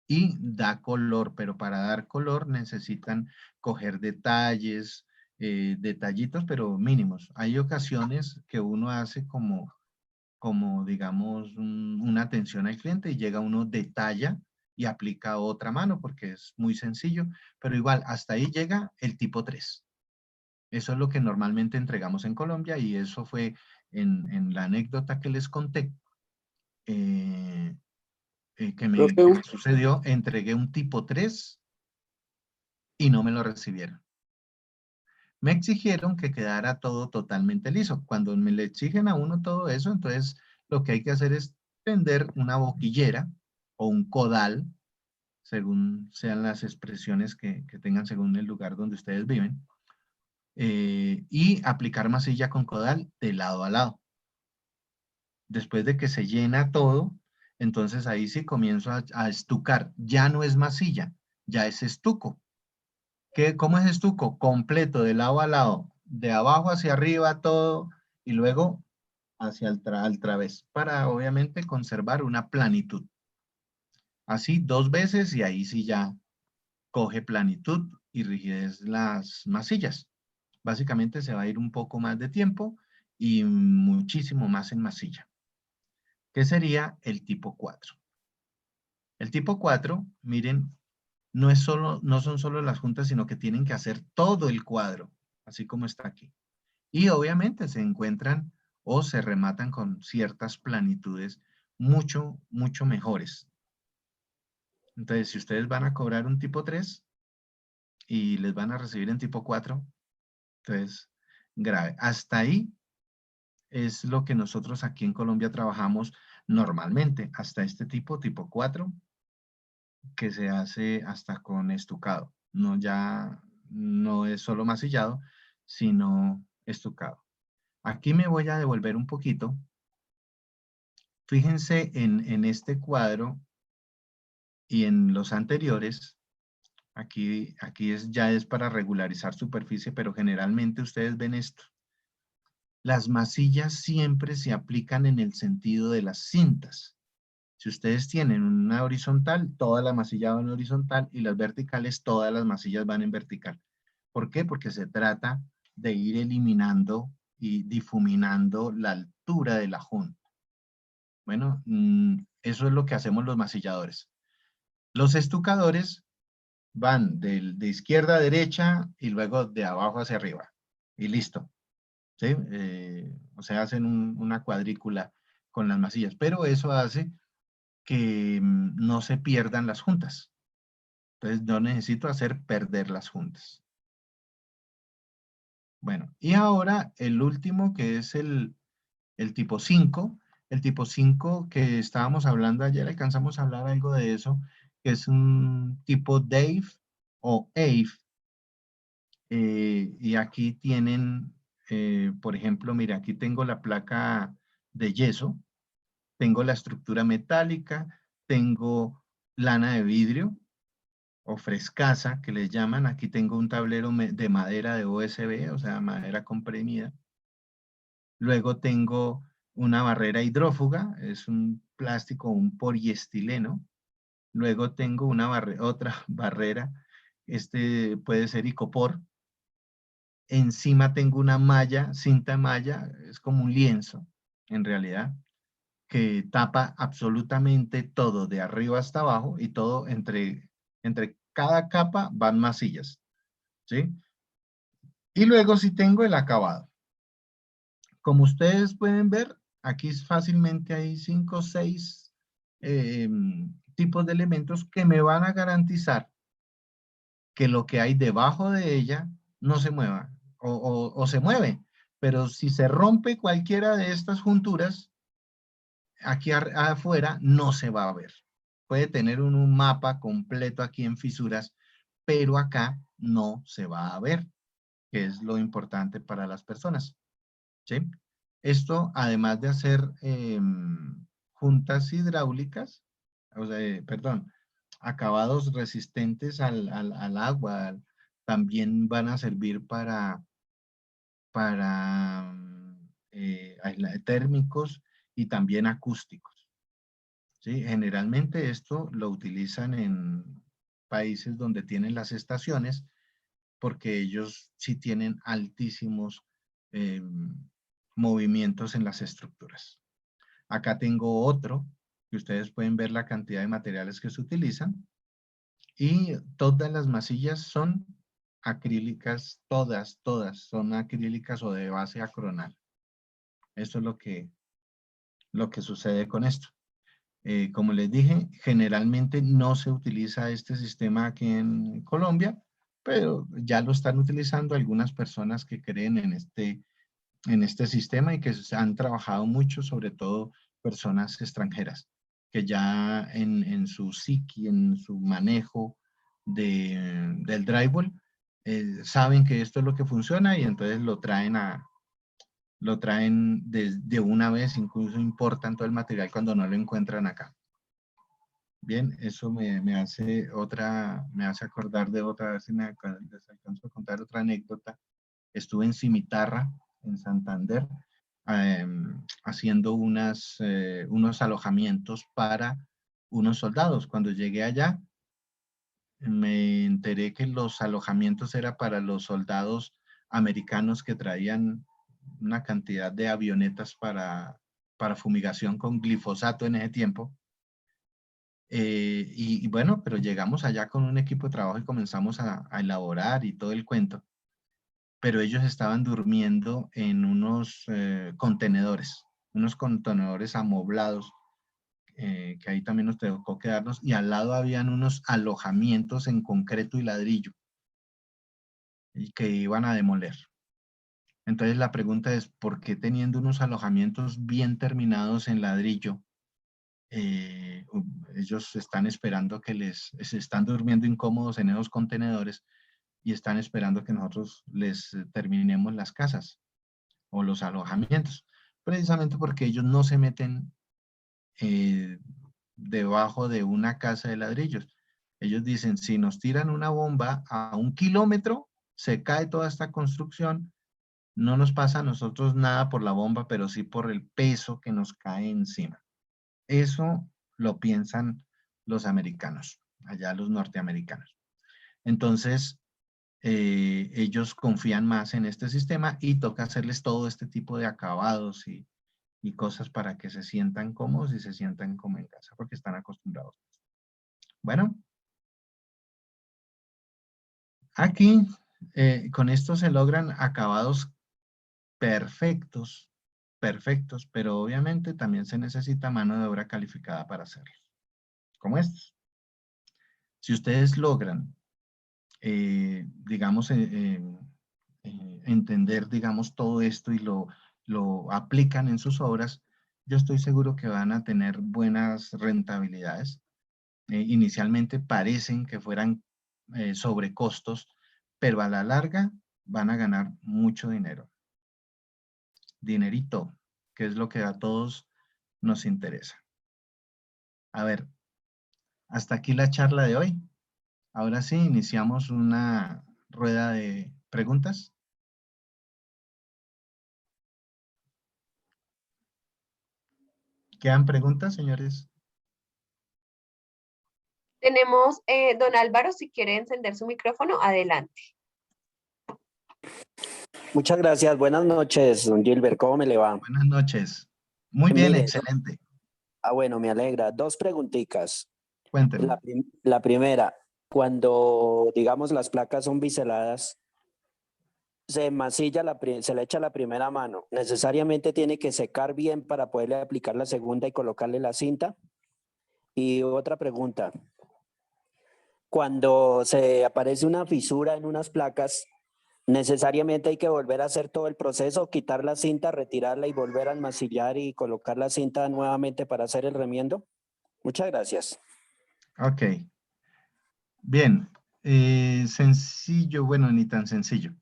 y da color, pero para dar color necesitan coger detalles, detallitos, pero mínimos. Hay ocasiones que uno hace como digamos, una atención al cliente y llega uno detalla y aplica otra mano porque es muy sencillo, pero igual hasta ahí llega el tipo 3. Eso es lo que normalmente entregamos en Colombia y eso fue en la anécdota que les conté, eh, Profe, que me sucedió. Entregué un tipo 3 y no me lo recibieron. Me exigieron que quedara todo totalmente liso. Cuando me le exigen a uno todo eso, entonces lo que hay que hacer es tender una boquillera o un codal, según sean las expresiones que tengan según el lugar donde ustedes viven, y aplicar masilla con codal de lado a lado. Después de que se llena todo, entonces ahí sí comienzo a estucar. Ya no es masilla, ya es estuco. ¿Cómo es estuco? Completo, de lado a lado, de abajo hacia arriba todo, y luego hacia al través, para obviamente conservar una planitud. Así 2 veces y ahí sí ya coge planitud y rigidez las masillas. Básicamente se va a ir un poco más de tiempo y muchísimo más en masilla, que sería el tipo 4. El tipo 4, miren, no son solo las juntas, sino que tienen que hacer todo el cuadro, así como está aquí. Y obviamente se encuentran o se rematan con ciertas planitudes mucho, mucho mejores. Entonces, si ustedes van a cobrar un tipo 3 y les van a recibir en tipo 4, entonces, grave. Hasta ahí es lo que nosotros aquí en Colombia trabajamos normalmente, hasta este tipo 4, que se hace hasta con estucado. No, ya no es solo masillado, sino estucado. Aquí me voy a devolver un poquito. Fíjense en este cuadro y en los anteriores. Aquí ya es para regularizar superficie, pero generalmente ustedes ven esto. Las masillas siempre se aplican en el sentido de las cintas. Si ustedes tienen una horizontal, toda la masilla va en horizontal y las verticales, todas las masillas van en vertical. ¿Por qué? Porque se trata de ir eliminando y difuminando la altura de la junta. Bueno, eso es lo que hacemos los masilladores. Los estucadores van de izquierda a derecha y luego de abajo hacia arriba. Y listo. ¿Sí? O sea, hacen una cuadrícula con las masillas. Pero eso hace que no se pierdan las juntas. Entonces no necesito hacer perder las juntas. Bueno, y ahora el último que es el tipo 5. El tipo 5 que estábamos hablando ayer, alcanzamos a hablar algo de eso, que es un tipo Dave o AVE. Y aquí tienen, por ejemplo, mira, aquí tengo la placa de yeso, tengo la estructura metálica, tengo lana de vidrio o frescasa, que les llaman. Aquí tengo un tablero de madera de OSB, o sea, madera comprimida. Luego tengo una barrera hidrófuga, es un plástico, un poliestileno. Luego tengo otra barrera, este puede ser icopor. Encima tengo una malla, cinta malla, es como un lienzo, en realidad, que tapa absolutamente todo, de arriba hasta abajo, y todo entre cada capa van masillas, ¿sí? Y luego sí tengo el acabado. Como ustedes pueden ver, aquí fácilmente hay 5 o 6 tipos de elementos que me van a garantizar que lo que hay debajo de ella no se mueva o se mueve. Pero si se rompe cualquiera de estas junturas, aquí afuera no se va a ver. Puede tener un mapa completo aquí en fisuras, pero acá no se va a ver, que es lo importante para las personas. ¿Sí? Esto, además de hacer juntas hidráulicas, o sea, perdón, acabados resistentes al agua, también van a servir para térmicos y también acústicos. ¿Sí? Generalmente esto lo utilizan en países donde tienen las estaciones, porque ellos sí tienen altísimos movimientos en las estructuras. Acá tengo otro, que ustedes pueden ver la cantidad de materiales que se utilizan, y todas las masillas son acrílicas, todas son acrílicas o de base acronal. Esto es lo que sucede con esto. Como les dije, generalmente no se utiliza este sistema aquí en Colombia, pero ya lo están utilizando algunas personas que creen en este sistema y que han trabajado mucho, sobre todo personas extranjeras, que ya en su psiqui, en su manejo del drywall, saben que esto es lo que funciona y entonces lo traen de una vez, incluso importan todo el material cuando no lo encuentran acá. Bien, eso me hace acordar de otra, a ver si les alcanzo a contar otra anécdota. Estuve en Cimitarra, en Santander, haciendo unos alojamientos para unos soldados. Cuando llegué allá, me enteré que los alojamientos eran para los soldados americanos que traían una cantidad de avionetas para fumigación con glifosato en ese tiempo. Y bueno, pero llegamos allá con un equipo de trabajo y comenzamos a elaborar y todo el cuento. Pero ellos estaban durmiendo en unos contenedores amoblados, que ahí también nos tocó quedarnos, y al lado habían unos alojamientos en concreto y ladrillo, y que iban a demoler. Entonces la pregunta es, ¿por qué teniendo unos alojamientos bien terminados en ladrillo, ellos están esperando se están durmiendo incómodos en esos contenedores y están esperando que nosotros les terminemos las casas o los alojamientos? Precisamente porque ellos no se meten debajo de una casa de ladrillos. Ellos dicen, si nos tiran una bomba a 1 kilómetro, se cae toda esta construcción, no nos pasa a nosotros nada por la bomba, pero sí por el peso que nos cae encima. Eso lo piensan los americanos, allá los norteamericanos. Entonces, ellos confían más en este sistema y toca hacerles todo este tipo de acabados y cosas para que se sientan cómodos y se sientan como en casa, porque están acostumbrados. Bueno, aquí con esto se logran acabados perfectos, perfectos, pero obviamente también se necesita mano de obra calificada para hacerlos, como estos. Si ustedes logran, digamos, entender, digamos, todo esto y lo aplican en sus obras, yo estoy seguro que van a tener buenas rentabilidades. Inicialmente parecen que fueran sobrecostos, pero a la larga van a ganar mucho dinero. Dinerito, que es lo que a todos nos interesa. A ver, hasta aquí la charla de hoy. Ahora sí, iniciamos una rueda de preguntas. ¿Quedan preguntas, señores? Tenemos, don Álvaro, si quiere encender su micrófono, adelante. Muchas gracias. Buenas noches, don Gilbert. ¿Cómo me le va? Buenas noches. Muy bien, Mire, excelente. bueno, me alegra. 2 preguntitas. Cuénteme. La primera, cuando, digamos, las placas son biseladas, se masilla, se le echa la primera mano. ¿Necesariamente tiene que secar bien para poderle aplicar la segunda y colocarle la cinta? Y otra pregunta. Cuando se aparece una fisura en unas placas, ¿necesariamente hay que volver a hacer todo el proceso, quitar la cinta, retirarla y volver a enmasillar y colocar la cinta nuevamente para hacer el remiendo? Muchas gracias. Ok. Bien. Sencillo, bueno, ni tan sencillo.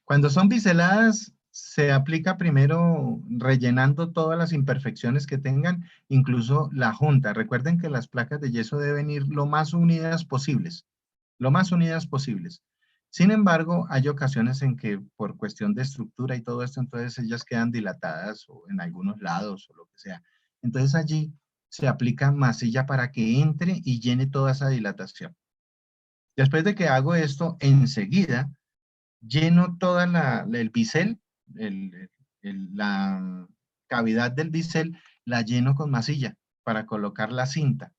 Cuando son biseladas, se aplica primero rellenando todas las imperfecciones que tengan, incluso la junta. Recuerden que las placas de yeso deben ir lo más unidas posibles, lo más unidas posibles. Sin embargo, hay ocasiones en que por cuestión de estructura y todo esto, entonces ellas quedan dilatadas o en algunos lados o lo que sea. Entonces allí se aplica masilla para que entre y llene toda esa dilatación. Después de que hago esto, enseguida lleno toda el bisel, la cavidad del bisel, la lleno con masilla para colocar la cinta.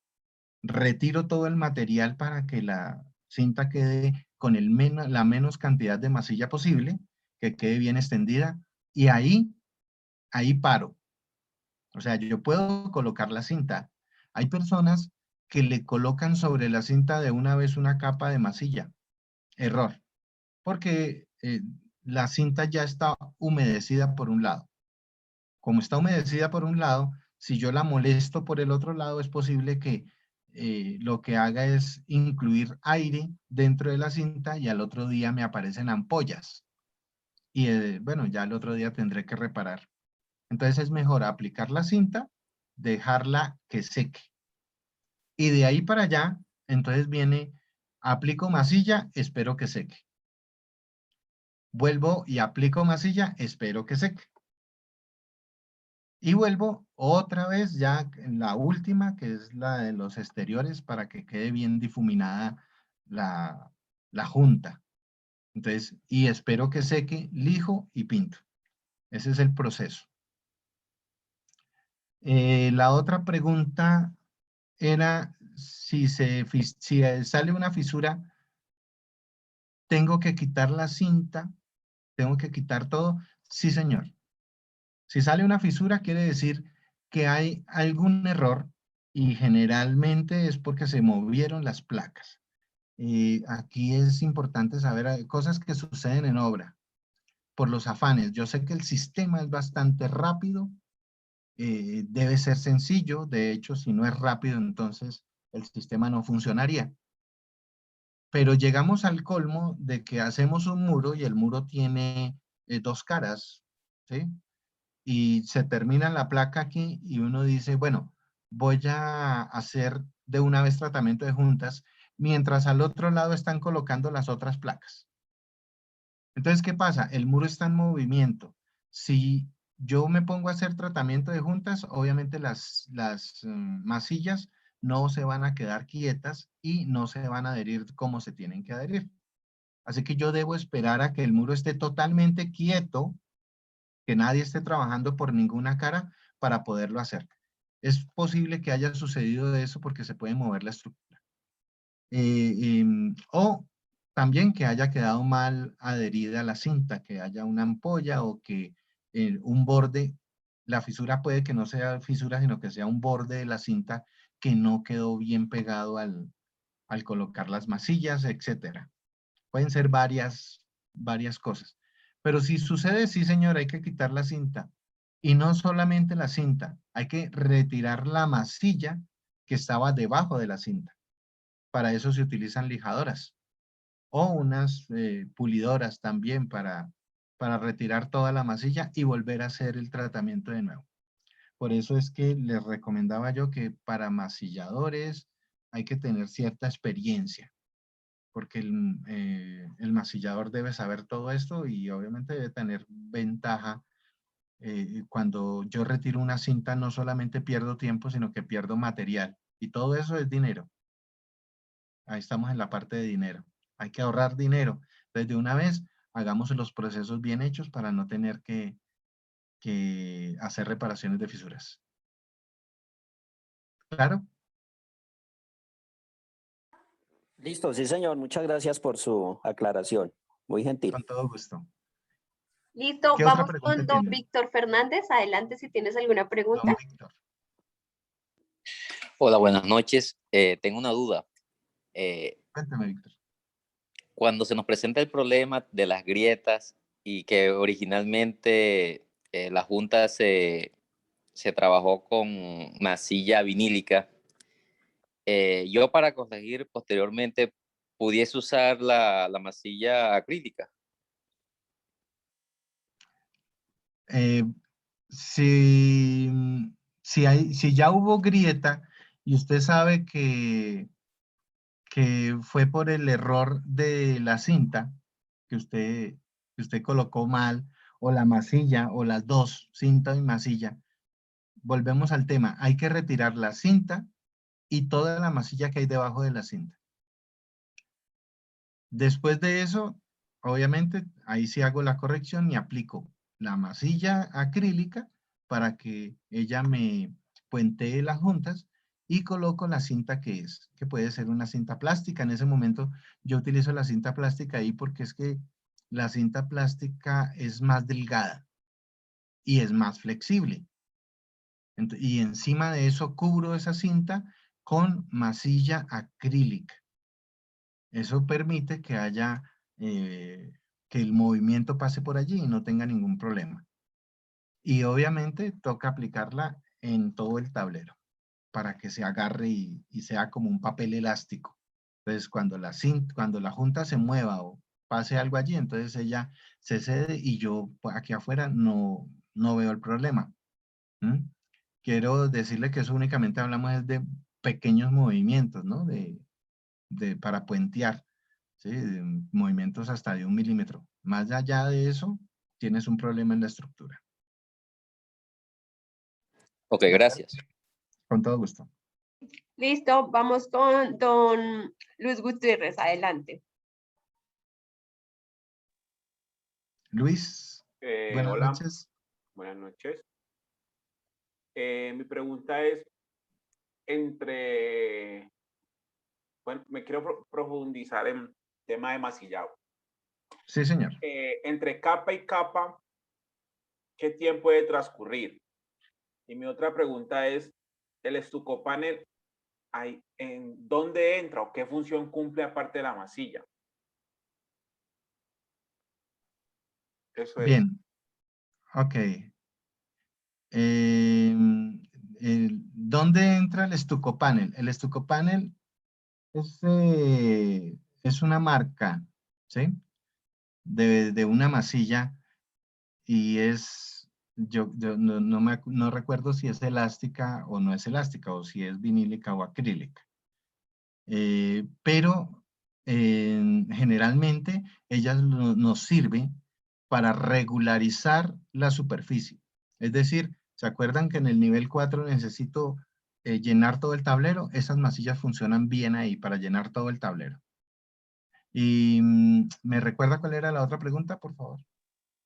Retiro todo el material para que la cinta quede con la menos cantidad de masilla posible, que quede bien extendida, y ahí paro. O sea, yo puedo colocar la cinta. Hay personas que le colocan sobre la cinta de una vez una capa de masilla. Error, porque la cinta ya está humedecida por un lado. Como está humedecida por un lado, si yo la molesto por el otro lado, es posible que lo que haga es incluir aire dentro de la cinta y al otro día me aparecen ampollas. Y bueno, ya el otro día tendré que reparar. Entonces es mejor aplicar la cinta, dejarla que seque. Y de ahí para allá, entonces viene, aplico masilla, espero que seque. Vuelvo y aplico masilla, espero que seque. Y vuelvo otra vez ya en la última, que es la de los exteriores, para que quede bien difuminada la junta. Entonces, y espero que seque, lijo y pinto. Ese es el proceso. La otra pregunta era si sale una fisura, ¿tengo que quitar la cinta? ¿Tengo que quitar todo? Sí, señor. Si sale una fisura, quiere decir que hay algún error y generalmente es porque se movieron las placas. Aquí es importante saber cosas que suceden en obra por los afanes. Yo sé que el sistema es bastante rápido, debe ser sencillo. De hecho, si no es rápido, entonces el sistema no funcionaría. Pero llegamos al colmo de que hacemos un muro y el muro tiene 2 caras, ¿sí? Y se termina la placa aquí y uno dice, bueno, voy a hacer de una vez tratamiento de juntas, mientras al otro lado están colocando las otras placas. Entonces, ¿qué pasa? El muro está en movimiento. Si yo me pongo a hacer tratamiento de juntas, obviamente las masillas no se van a quedar quietas y no se van a adherir como se tienen que adherir. Así que yo debo esperar a que el muro esté totalmente quieto, que nadie esté trabajando por ninguna cara para poderlo hacer. Es posible que haya sucedido eso porque se puede mover la estructura. O también que haya quedado mal adherida a la cinta, que haya una ampolla o que un borde, la fisura puede que no sea fisura, sino que sea un borde de la cinta que no quedó bien pegado al colocar las masillas, etcétera. Pueden ser varias cosas. Pero si sucede, sí, señor, hay que quitar la cinta. Y no solamente la cinta, hay que retirar la masilla que estaba debajo de la cinta. Para eso se utilizan lijadoras o unas pulidoras también para retirar toda la masilla y volver a hacer el tratamiento de nuevo. Por eso es que les recomendaba yo que para masilladores hay que tener cierta experiencia, porque el masillador debe saber todo esto y obviamente debe tener ventaja. Cuando yo retiro una cinta no solamente pierdo tiempo, sino que pierdo material y todo eso es dinero. Ahí estamos en la parte de dinero. Hay que ahorrar dinero. Entonces, de una vez, hagamos los procesos bien hechos para no tener que hacer reparaciones de fisuras. ¿Claro? Listo, sí, señor. Muchas gracias por su aclaración. Muy gentil. Con todo gusto. Listo, ¿Qué otra vamos pregunta con don tienen? Víctor Fernández. Adelante si tienes alguna pregunta. Don Víctor. Hola, buenas noches. Tengo una duda. Cuéntame, Víctor. Cuando se nos presenta el problema de las grietas y que originalmente la junta se trabajó con masilla vinílica, yo para corregir posteriormente pudiese usar la masilla acrílica. Eh, si, si ya hubo grieta y usted sabe que fue por el error de la cinta que usted colocó mal, o la masilla, o las dos, cinta y masilla, volvemos al tema. Hay que retirar la cinta y toda la masilla que hay debajo de la cinta. Después de eso, obviamente, ahí sí hago la corrección y aplico la masilla acrílica para que ella me puentee las juntas y coloco la cinta que puede ser una cinta plástica. En ese momento yo utilizo la cinta plástica ahí porque es que la cinta plástica es más delgada y es más flexible. Y encima de eso cubro esa cinta con masilla acrílica. Eso permite que haya, que el movimiento pase por allí y no tenga ningún problema. Y obviamente toca aplicarla en todo el tablero para que se agarre y sea como un papel elástico. Entonces, cuando la junta se mueva o pase algo allí, entonces ella se cede y yo aquí afuera no veo el problema. ¿Mm? Quiero decirle que eso únicamente hablamos es de pequeños movimientos, ¿no? Para puentear, ¿sí? De movimientos hasta de 1 milímetro. Más allá de eso, tienes un problema en la estructura. Ok, gracias. Con todo gusto. Listo, vamos con don Luis Gutiérrez. Adelante. Luis, buenas Hola, noches. buenas noches. Mi pregunta es, bueno, me quiero profundizar en tema de masillado. Sí, señor. Entre capa y capa, ¿qué tiempo debe transcurrir? Y mi otra pregunta es, ¿el estuco panel, en dónde entra o qué función cumple aparte de la masilla? Eso es. Bien, ok. ¿Dónde entra el estucopanel? El estucopanel es una marca, ¿sí? De una masilla y es yo no recuerdo si es elástica o no es elástica, o si es vinílica o acrílica. Pero generalmente ellas nos sirven para regularizar la superficie. Es decir, ¿se acuerdan que en el nivel 4 necesito llenar todo el tablero? Esas masillas funcionan bien ahí para llenar todo el tablero. Y ¿me recuerda cuál era la otra pregunta, por favor?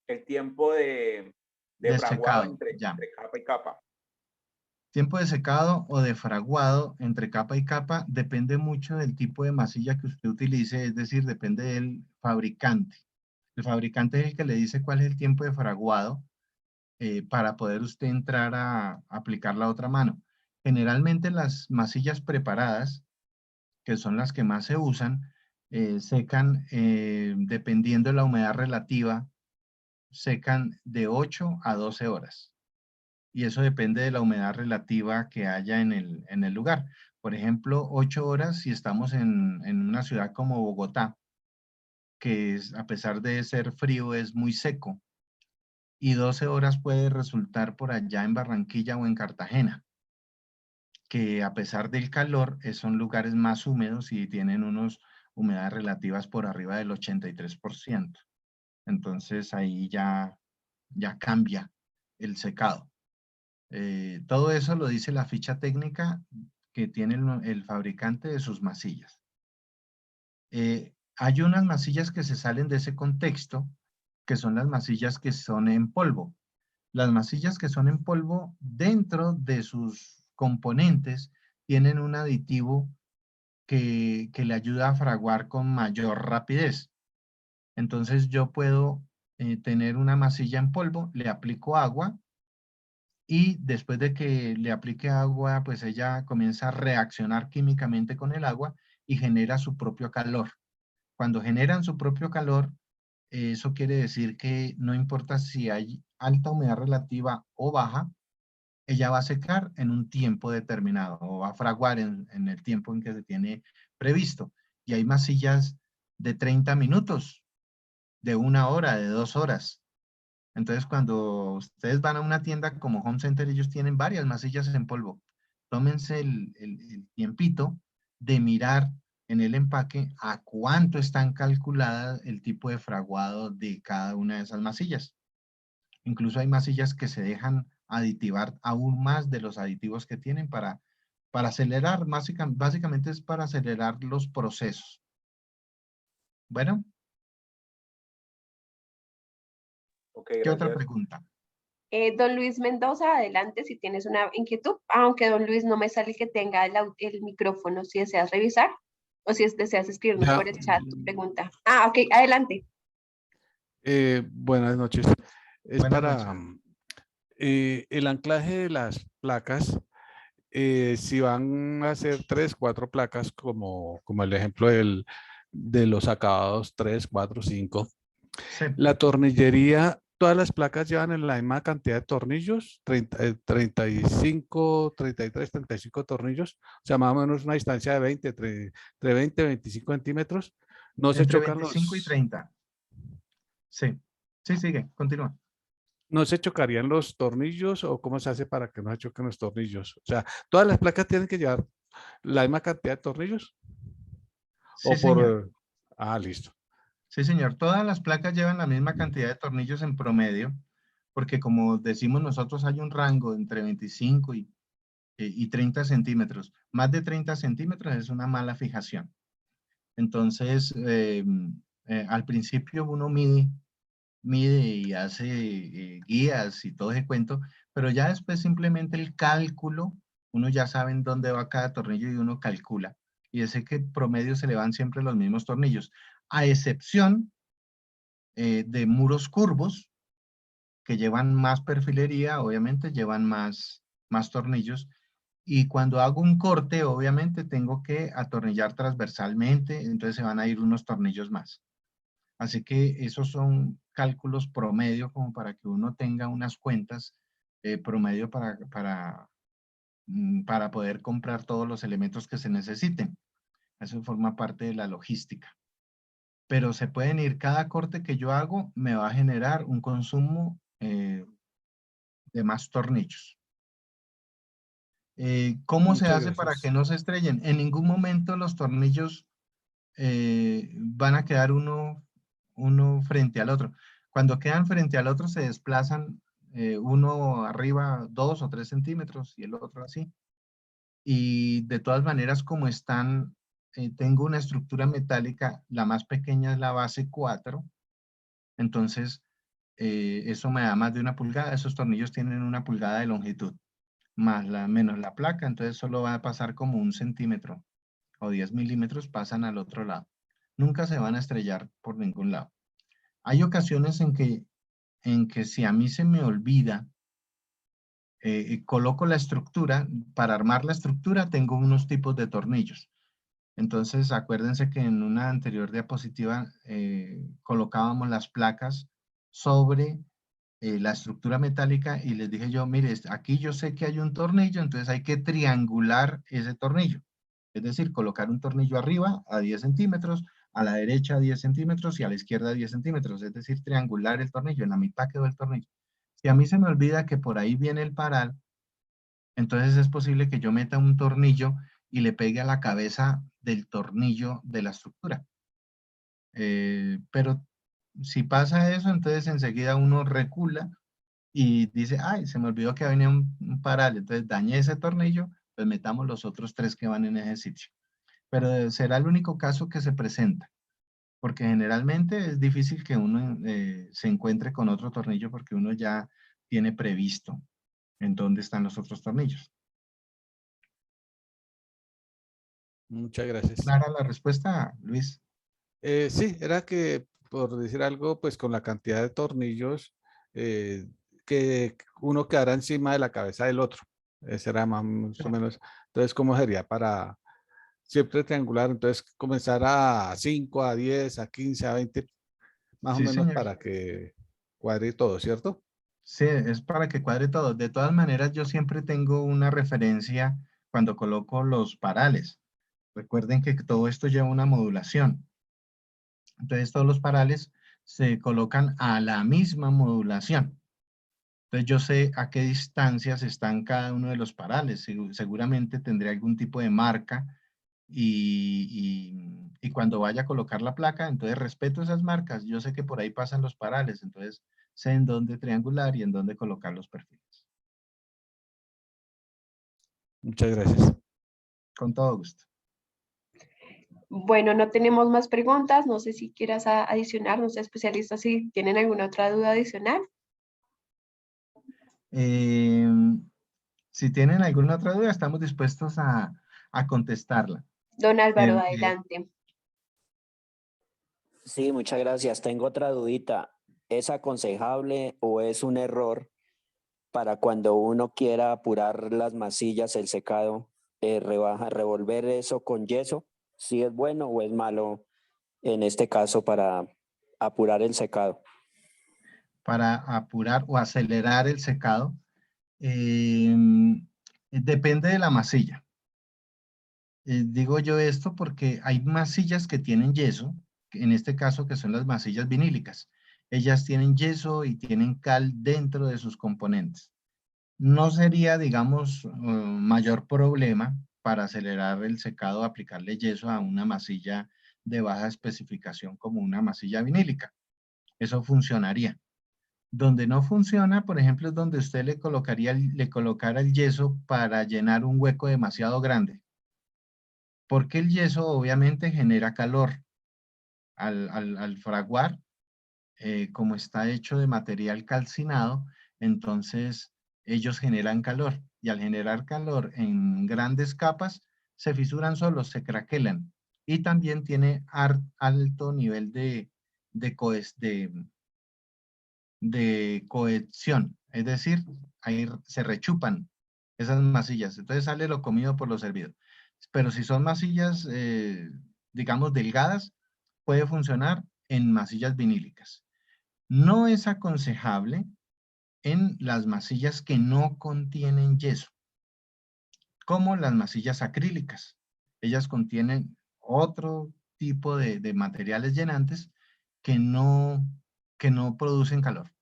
El tiempo de De fraguado secado, ya. entre capa y capa. Tiempo de secado o de fraguado entre capa y capa depende mucho del tipo de masilla que usted utilice, es decir, depende del fabricante. El fabricante es el que le dice cuál es el tiempo de fraguado para poder usted entrar a aplicar la otra mano. Generalmente las masillas preparadas, que son las que más se usan, secan dependiendo de la humedad relativa, secan de 8 a 12 horas. Y eso depende de la humedad relativa que haya en el lugar. Por ejemplo, 8 horas si estamos en una ciudad como Bogotá, que es, a pesar de ser frío, es muy seco. Y 12 horas puede resultar por allá en Barranquilla o en Cartagena, que a pesar del calor, son lugares más húmedos y tienen unas humedades relativas por arriba del 83%. Entonces ahí ya cambia el secado. Todo eso lo dice la ficha técnica que tiene el fabricante de sus masillas. Hay unas masillas que se salen de ese contexto, que son las masillas que son en polvo. Las masillas que son en polvo, dentro de sus componentes, tienen un aditivo que le ayuda a fraguar con mayor rapidez. Entonces yo puedo tener una masilla en polvo, le aplico agua, y después de que le aplique agua, pues ella comienza a reaccionar químicamente con el agua y genera su propio calor. Cuando generan su propio calor, eso quiere decir que no importa si hay alta humedad relativa o baja, ella va a secar en un tiempo determinado o va a fraguar en el tiempo en que se tiene previsto. Y hay masillas de 30 minutos, de 1 hora, de 2 horas. Entonces, cuando ustedes van a una tienda como Home Center, ellos tienen varias masillas en polvo. Tómense el tiempito de mirar en el empaque a cuánto están calculadas el tipo de fraguado de cada una de esas masillas. Incluso hay masillas que se dejan aditivar aún más de los aditivos que tienen para acelerar, básicamente es para acelerar los procesos. Bueno, Ok, ¿qué otra gracias. pregunta? Don Luis Mendoza, adelante si tienes una inquietud, aunque don Luis no me sale que tenga el micrófono, si deseas revisar o si deseas escribirnos Ya, por el chat tu pregunta. Ah, ok, adelante. buenas noches. Es Buenas para noches. el anclaje de las placas, si van a ser 3, 4 placas, como el ejemplo de los acabados 3, 4, 5. Sí. La tornillería, todas las placas llevan en la misma cantidad de tornillos, 35, 33, 35 tornillos, o sea, más o menos una distancia de 20, entre 20 y 25 centímetros. No se Entre chocan 25 y 30. Sí, sí, sigue, continúa. ¿No se chocarían los tornillos o cómo se hace para que no se choquen los tornillos? O sea, ¿todas las placas tienen que llevar la misma cantidad de tornillos? Sí, O señor. por... Ah, listo. Sí, señor. Todas las placas llevan la misma cantidad de tornillos en promedio, porque como decimos nosotros, hay un rango entre 25 y 30 centímetros. Más de 30 centímetros es una mala fijación. Entonces, al principio uno mide y hace guías y todo ese cuento, pero ya después simplemente el cálculo, uno ya sabe en dónde va cada tornillo y uno calcula. Y ese que promedio se le van siempre los mismos tornillos, a excepción de muros curvos que llevan más perfilería, obviamente llevan más tornillos. Y cuando hago un corte, obviamente tengo que atornillar transversalmente, entonces se van a ir unos tornillos más. Así que esos son cálculos promedio como para que uno tenga unas cuentas promedio para poder comprar todos los elementos que se necesiten. Eso forma parte de la logística. Pero se pueden ir, cada corte que yo hago me va a generar un consumo de más tornillos. ¿Cómo se Muchas hace para que gracias. no se estrellen? En ningún momento los tornillos van a quedar uno frente al otro. Cuando quedan frente al otro se desplazan uno arriba 2 o 3 centímetros y el otro así. Y de todas maneras, como están, tengo una estructura metálica, la más pequeña es la base 4, entonces eso me da más de 1 pulgada. Esos tornillos tienen 1 pulgada de longitud, menos la placa, entonces solo va a pasar como 1 centímetro o 10 milímetros pasan al otro lado. Nunca se van a estrellar por ningún lado. Hay ocasiones en que si a mí se me olvida, coloco la estructura, para armar la estructura tengo unos tipos de tornillos. Entonces acuérdense que en una anterior diapositiva colocábamos las placas sobre la estructura metálica y les dije yo, mire, aquí yo sé que hay un tornillo, entonces hay que triangular ese tornillo. Es decir, colocar un tornillo arriba a 10 centímetros, a la derecha a 10 centímetros y a la izquierda a 10 centímetros. Es decir, triangular el tornillo, en la mitad quedó el tornillo. Si a mí se me olvida que por ahí viene el paral, entonces es posible que yo meta un tornillo y le pegue a la cabeza del tornillo de la estructura. Pero si pasa eso, entonces enseguida uno recula y dice, ay, se me olvidó que venía un paral, entonces dañé ese tornillo, pues metamos los otros 3 que van en ese sitio. Pero será el único caso que se presenta, porque generalmente es difícil que uno se encuentre con otro tornillo porque uno ya tiene previsto en dónde están los otros tornillos. Muchas gracias. ¿Clara la respuesta, Luis? Sí, era que, por decir algo, pues con la cantidad de tornillos, que uno quedara encima de la cabeza del otro. Ese era más o menos. Entonces, ¿cómo sería para siempre triangular? Entonces, comenzar a 5, a 10, a 15, a 20, más o Sí, menos señor. para que cuadre todo, ¿cierto? Sí, es para que cuadre todo. De todas maneras, yo siempre tengo una referencia cuando coloco los parales. Recuerden que todo esto lleva una modulación. Entonces, todos los parales se colocan a la misma modulación. Entonces, yo sé a qué distancias están cada uno de los parales. Seguramente tendré algún tipo de marca y cuando vaya a colocar la placa, entonces respeto esas marcas. Yo sé que por ahí pasan los parales, entonces sé en dónde triangular y en dónde colocar los perfiles. Muchas gracias. Con todo gusto. Bueno, no tenemos más preguntas. No sé si quieras adicionar, no sé, especialistas, si tienen alguna otra duda adicional. Eh, si tienen alguna otra duda, estamos dispuestos a contestarla. Don Álvaro, Eh, eh, adelante. Sí, muchas gracias. Tengo otra dudita. ¿Es aconsejable o es un error para cuando uno quiera apurar las masillas, el secado, revolver eso con yeso? ¿Si es bueno o es malo en este caso para apurar el secado? para apurar o acelerar el secado, eh, depende de la masilla. Digo yo esto porque hay masillas que tienen yeso, en este caso que son las masillas vinílicas. Ellas tienen yeso y tienen cal dentro de sus componentes. No sería, digamos, mayor problema para acelerar el secado aplicarle yeso a una masilla de baja especificación como una masilla vinílica. Eso funcionaría. Donde no funciona, por ejemplo, es donde usted le colocara el yeso para llenar un hueco demasiado grande. Porque el yeso obviamente genera calor al fraguar, como está hecho de material calcinado, entonces ellos generan calor y al generar calor en grandes capas se fisuran solos, se craquelan y también tiene alto nivel de, de cohesión, es decir, ahí se rechupan esas masillas, entonces sale lo comido por lo servido. Pero si son masillas, digamos, delgadas, puede funcionar en masillas vinílicas. No es aconsejable en las masillas que no contienen yeso, como las masillas acrílicas. Ellas contienen otro tipo de materiales llenantes que no producen calor.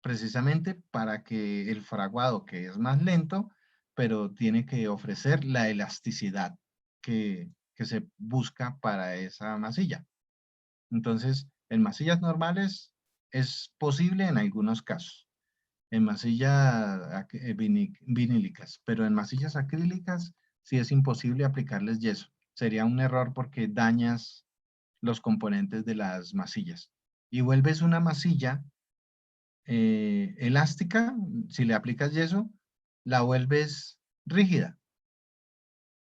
precisamente para que el fraguado, que es más lento, pero tiene que ofrecer la elasticidad que se busca para esa masilla. Entonces, en masillas normales es posible en algunos casos, en masillas vinílicas, pero en masillas acrílicas sí es imposible aplicarles yeso. Sería un error porque dañas los componentes de las masillas. Y vuelves una masilla elástica, si le aplicas yeso, la vuelves rígida.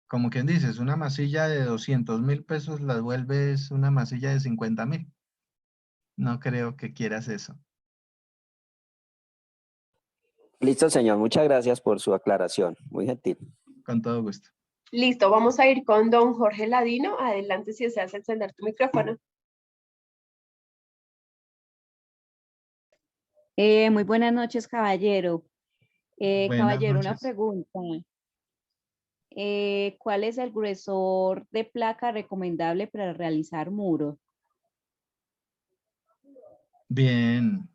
Como quien dices, una masilla de 200.000 pesos la vuelves una masilla de 50.000. No creo que quieras eso. Listo, señor. Muchas gracias por su aclaración. Muy gentil. Con todo gusto. Listo, vamos a ir con don Jorge Ladino. Adelante si deseas encender tu micrófono. Muy buenas noches, caballero. Buenas Caballero, una noches. pregunta. ¿Cuál es el gruesor de placa recomendable para realizar muros? Bien.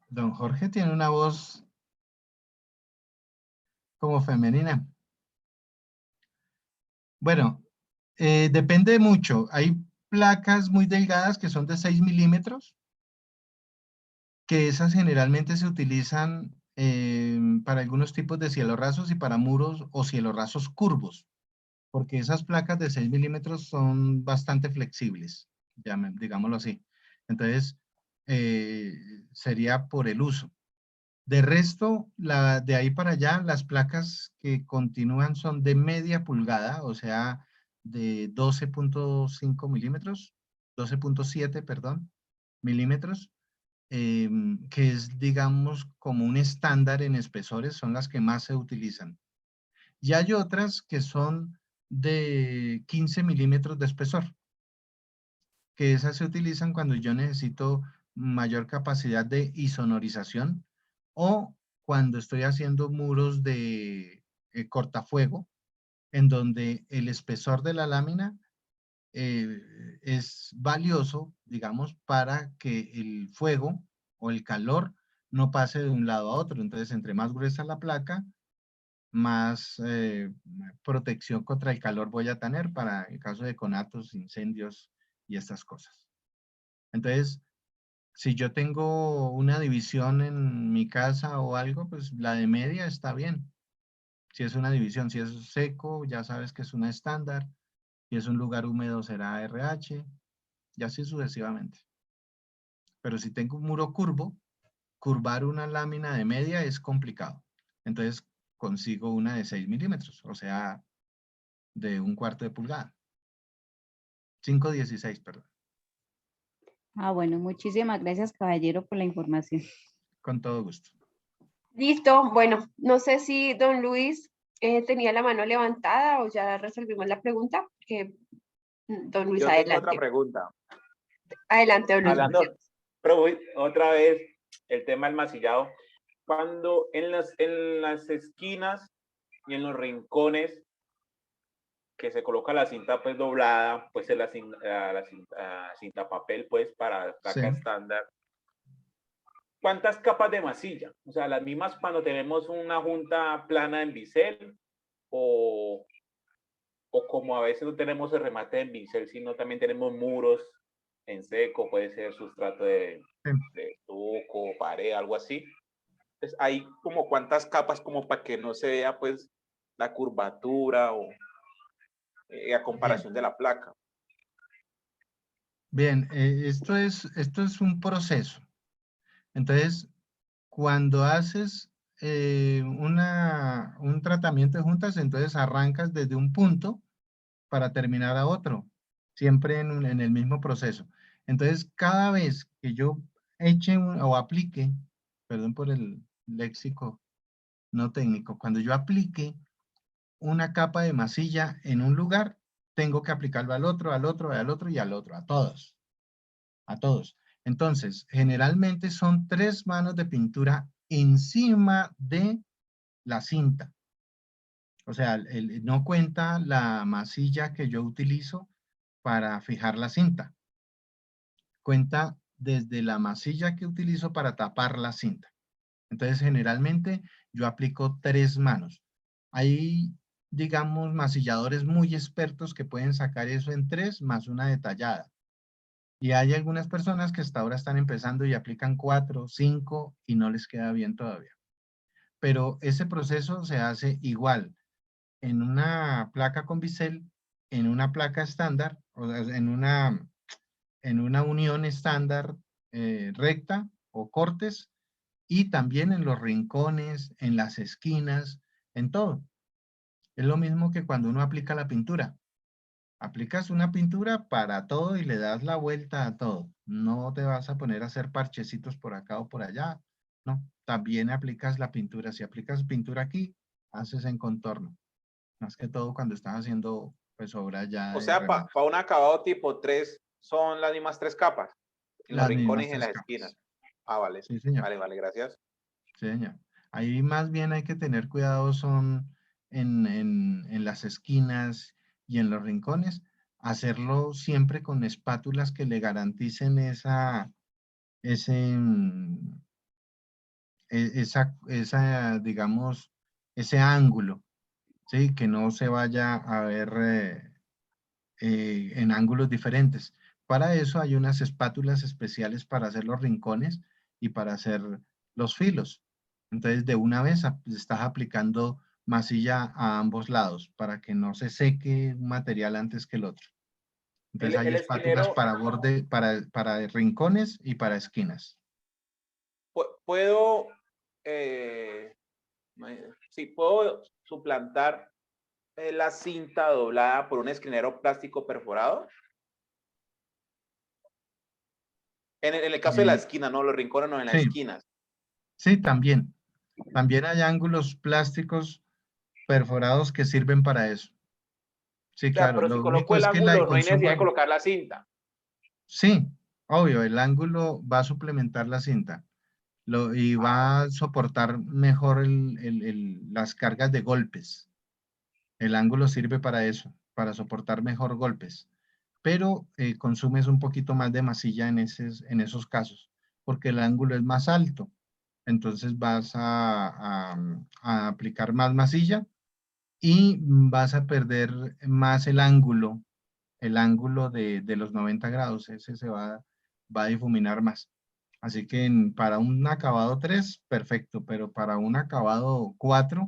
Don Jorge tiene una voz como femenina. Bueno, depende mucho. Hay placas muy delgadas que son de 6 milímetros, que esas generalmente se utilizan para algunos tipos de cielorrasos y para muros o cielorrasos curvos, porque esas placas de 6 milímetros son bastante flexibles, digámoslo así. Entonces, sería por el uso. De resto, de ahí para allá, las placas que continúan son de media pulgada, o sea, de 12.5 milímetros, 12.7, perdón, milímetros, que es, digamos, como un estándar en espesores, son las que más se utilizan. Y hay otras que son de 15 milímetros de espesor, que esas se utilizan cuando yo necesito mayor capacidad de isonorización o cuando estoy haciendo muros de cortafuego, en donde el espesor de la lámina es valioso, digamos, para que el fuego o el calor no pase de un lado a otro. Entonces, entre más gruesa la placa, más protección contra el calor voy a tener para el caso de conatos, incendios y estas cosas. Entonces, si yo tengo una división en mi casa o algo, pues la de media está bien. Si es una división, si es seco, ya sabes que es una estándar. Si es un lugar húmedo, será RH, y así sucesivamente. Pero si tengo un muro curvo, curvar una lámina de media es complicado. Entonces, consigo una de 6 milímetros, o sea, de 1/4 de pulgada. 5/16, perdón. Ah, bueno, muchísimas gracias, caballero, por la información. Con todo gusto. Listo, bueno, no sé si don Luis tenía la mano levantada o ya resolvimos la pregunta. Don Luis, Yo tengo otra adelante. pregunta. Adelante, don Luis. Hablando, pero otra vez, el tema del masillado. Cuando en las esquinas y en los rincones que se coloca la cinta pues doblada, pues es la cinta papel pues para placa Sí. estándar. ¿Cuántas capas de masilla? O sea, las mismas cuando tenemos una junta plana en bisel o como a veces no tenemos el remate en bisel, sino también tenemos muros en seco, puede ser sustrato de estuco, pared, algo así. Entonces, hay como cuántas capas como para que no se vea pues la curvatura o a comparación de la placa. Bien, esto es un proceso. Entonces, cuando haces un tratamiento de juntas, entonces arrancas desde un punto para terminar a otro, siempre en el mismo proceso. Entonces, cada vez que yo eche o aplique, perdón por el léxico no técnico, cuando yo aplique una capa de masilla en un lugar, tengo que aplicarlo al otro, al otro, al otro y al otro, a todos. A todos. Entonces, generalmente son 3 manos de pintura encima de la cinta. O sea, no cuenta la masilla que yo utilizo para fijar la cinta. Cuenta desde la masilla que utilizo para tapar la cinta. Entonces, generalmente yo aplico 3 manos. Hay, digamos, masilladores muy expertos que pueden sacar eso en 3 más una detallada. Y hay algunas personas que hasta ahora están empezando y aplican 4, 5 y no les queda bien todavía. Pero ese proceso se hace igual en una placa con bisel, en una placa estándar, o sea, en una unión estándar recta o cortes, y también en los rincones, en las esquinas, en todo. Es lo mismo que cuando uno aplica la pintura. Aplicas una pintura para todo y le das la vuelta a todo. No te vas a poner a hacer parchecitos por acá o por allá. No, también aplicas la pintura. Si aplicas pintura aquí, haces en contorno. Más que todo cuando estás haciendo pues obra ya O de sea, para un acabado tipo 3 son las mismas 3 capas, en los las rincones mismas y en 3 las esquinas. capas. Ah, vale. Sí, señor. Vale, vale, gracias. Sí, señor. Ahí más bien hay que tener cuidado son en las esquinas y en los rincones, hacerlo siempre con espátulas que le garanticen ese, digamos, ese ángulo, ¿sí? Que no se vaya a ver en ángulos diferentes. Para eso hay unas espátulas especiales para hacer los rincones y para hacer los filos. Entonces, de una vez estás aplicando masilla a ambos lados para que no se seque un material antes que el otro. Entonces, hay El espátulas esquinero, para borde, para rincones y para esquinas. ¿puedo, sí, puedo suplantar la cinta doblada por un esquinero plástico perforado? En el caso de la Eh, esquina, no, los rincones no, en las sí, esquinas. sí, también. También hay ángulos plásticos perforados que sirven para eso. Sí, O sea, claro. pero si Lo coloco único el es que la ángulo, no hay necesidad de consuma. colocar la cinta. Sí, obvio, el ángulo va a suplementar la cinta y Ah, va a soportar mejor las cargas de golpes. El ángulo sirve para eso, para soportar mejor golpes, pero consumes un poquito más de masilla en esos casos, porque el ángulo es más alto. Entonces vas a aplicar más masilla y vas a perder más el ángulo de los 90 grados, ese va a difuminar más. Así que para un acabado 3, perfecto, pero para un acabado 4,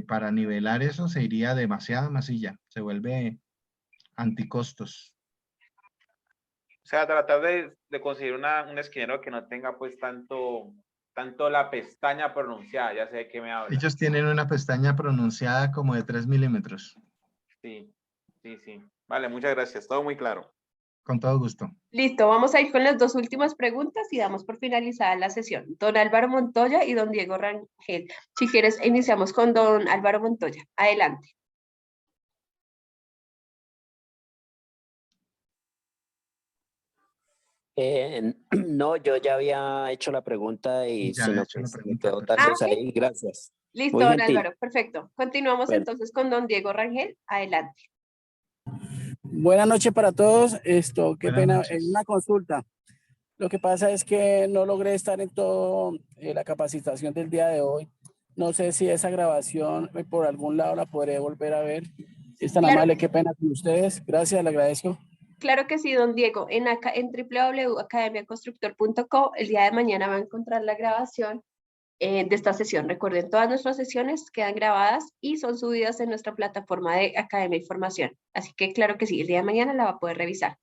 para nivelar eso se iría demasiada masilla, se vuelve anticostos. o sea, tratar de conseguir un esquinero que no tenga pues tanto la pestaña pronunciada, ya sé de qué me habla. Ellos tienen una pestaña pronunciada como de 3 milímetros, Sí, sí, sí. Vale, muchas gracias. Todo muy claro. con todo gusto. Listo, vamos a ir con las 2 últimas preguntas y damos por finalizada la sesión. Don Álvaro Montoya y don Diego Rangel. Si quieres, iniciamos con don Álvaro Montoya. Adelante. No, yo ya había hecho la pregunta y Ya había sino hecho que la se me pregunta, quedó tal Ah, perfecto. vez ok. ahí. Gracias. Listo, Muy don gentil. Álvaro. Perfecto. Continuamos Bueno, entonces con don Diego Rangel. Adelante. Buenas noches para todos. Qué Buenas pena, en noches. una consulta. Lo que pasa es que no logré estar en toda la capacitación del día de hoy. No sé si esa grabación por algún lado la podré volver a ver. Si es tan Claro, amable, qué pena con ustedes. Gracias, le agradezco. claro que sí, don Diego. En www.academiaconstructor.co el día de mañana va a encontrar la grabación de esta sesión. Recuerden, todas nuestras sesiones quedan grabadas y son subidas en nuestra plataforma de Academia y Formación. Así que claro que sí, el día de mañana la va a poder revisar.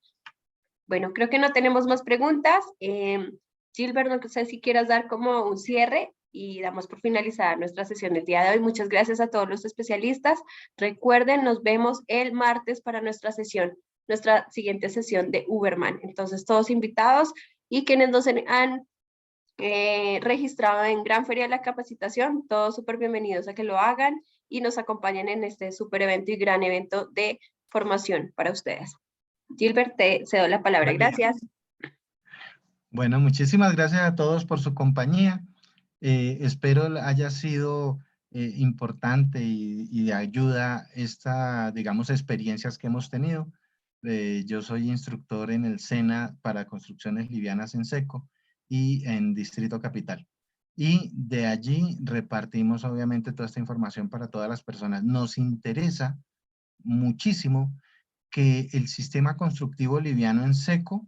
Bueno, creo que no tenemos más preguntas. Gilbert, no sé si quieras dar como un cierre y damos por finalizada nuestra sesión del día de hoy. Muchas gracias a todos los especialistas. Recuerden, nos vemos el martes para nuestra siguiente sesión de Uberman. Entonces, todos invitados y quienes nos han registrado en Gran Feria de la Capacitación, todos súper bienvenidos a que lo hagan y nos acompañen en este súper evento y gran evento de formación para ustedes. Gilbert, te cedo la palabra. Muy bien. Gracias. Bueno, muchísimas gracias a todos por su compañía. Espero haya sido importante y de ayuda esta, digamos, experiencias que hemos tenido. Yo soy instructor en el SENA para construcciones livianas en seco y en Distrito Capital. Y de allí repartimos obviamente toda esta información para todas las personas. Nos interesa muchísimo que el sistema constructivo liviano en seco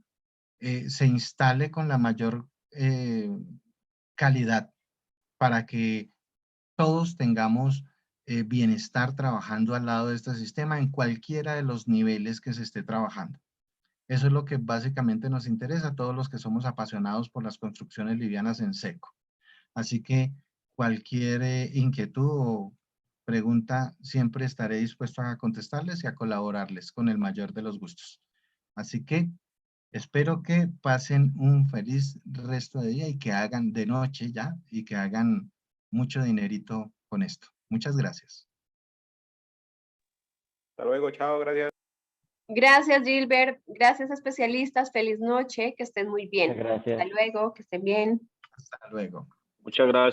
se instale con la mayor calidad para que todos tengamos bienestar trabajando al lado de este sistema en cualquiera de los niveles que se esté trabajando. Eso es lo que básicamente nos interesa a todos los que somos apasionados por las construcciones livianas en seco. Así que cualquier inquietud o pregunta, siempre estaré dispuesto a contestarles y a colaborarles con el mayor de los gustos. Así que espero que pasen un feliz resto de día y que hagan de noche ya y que hagan mucho dinerito con esto. Muchas gracias. Hasta luego, chao, gracias. Gracias, Gilbert. Gracias, especialistas. Feliz noche. Que estén muy bien. Muchas gracias. Hasta luego. Que estén bien. Hasta luego. Muchas gracias.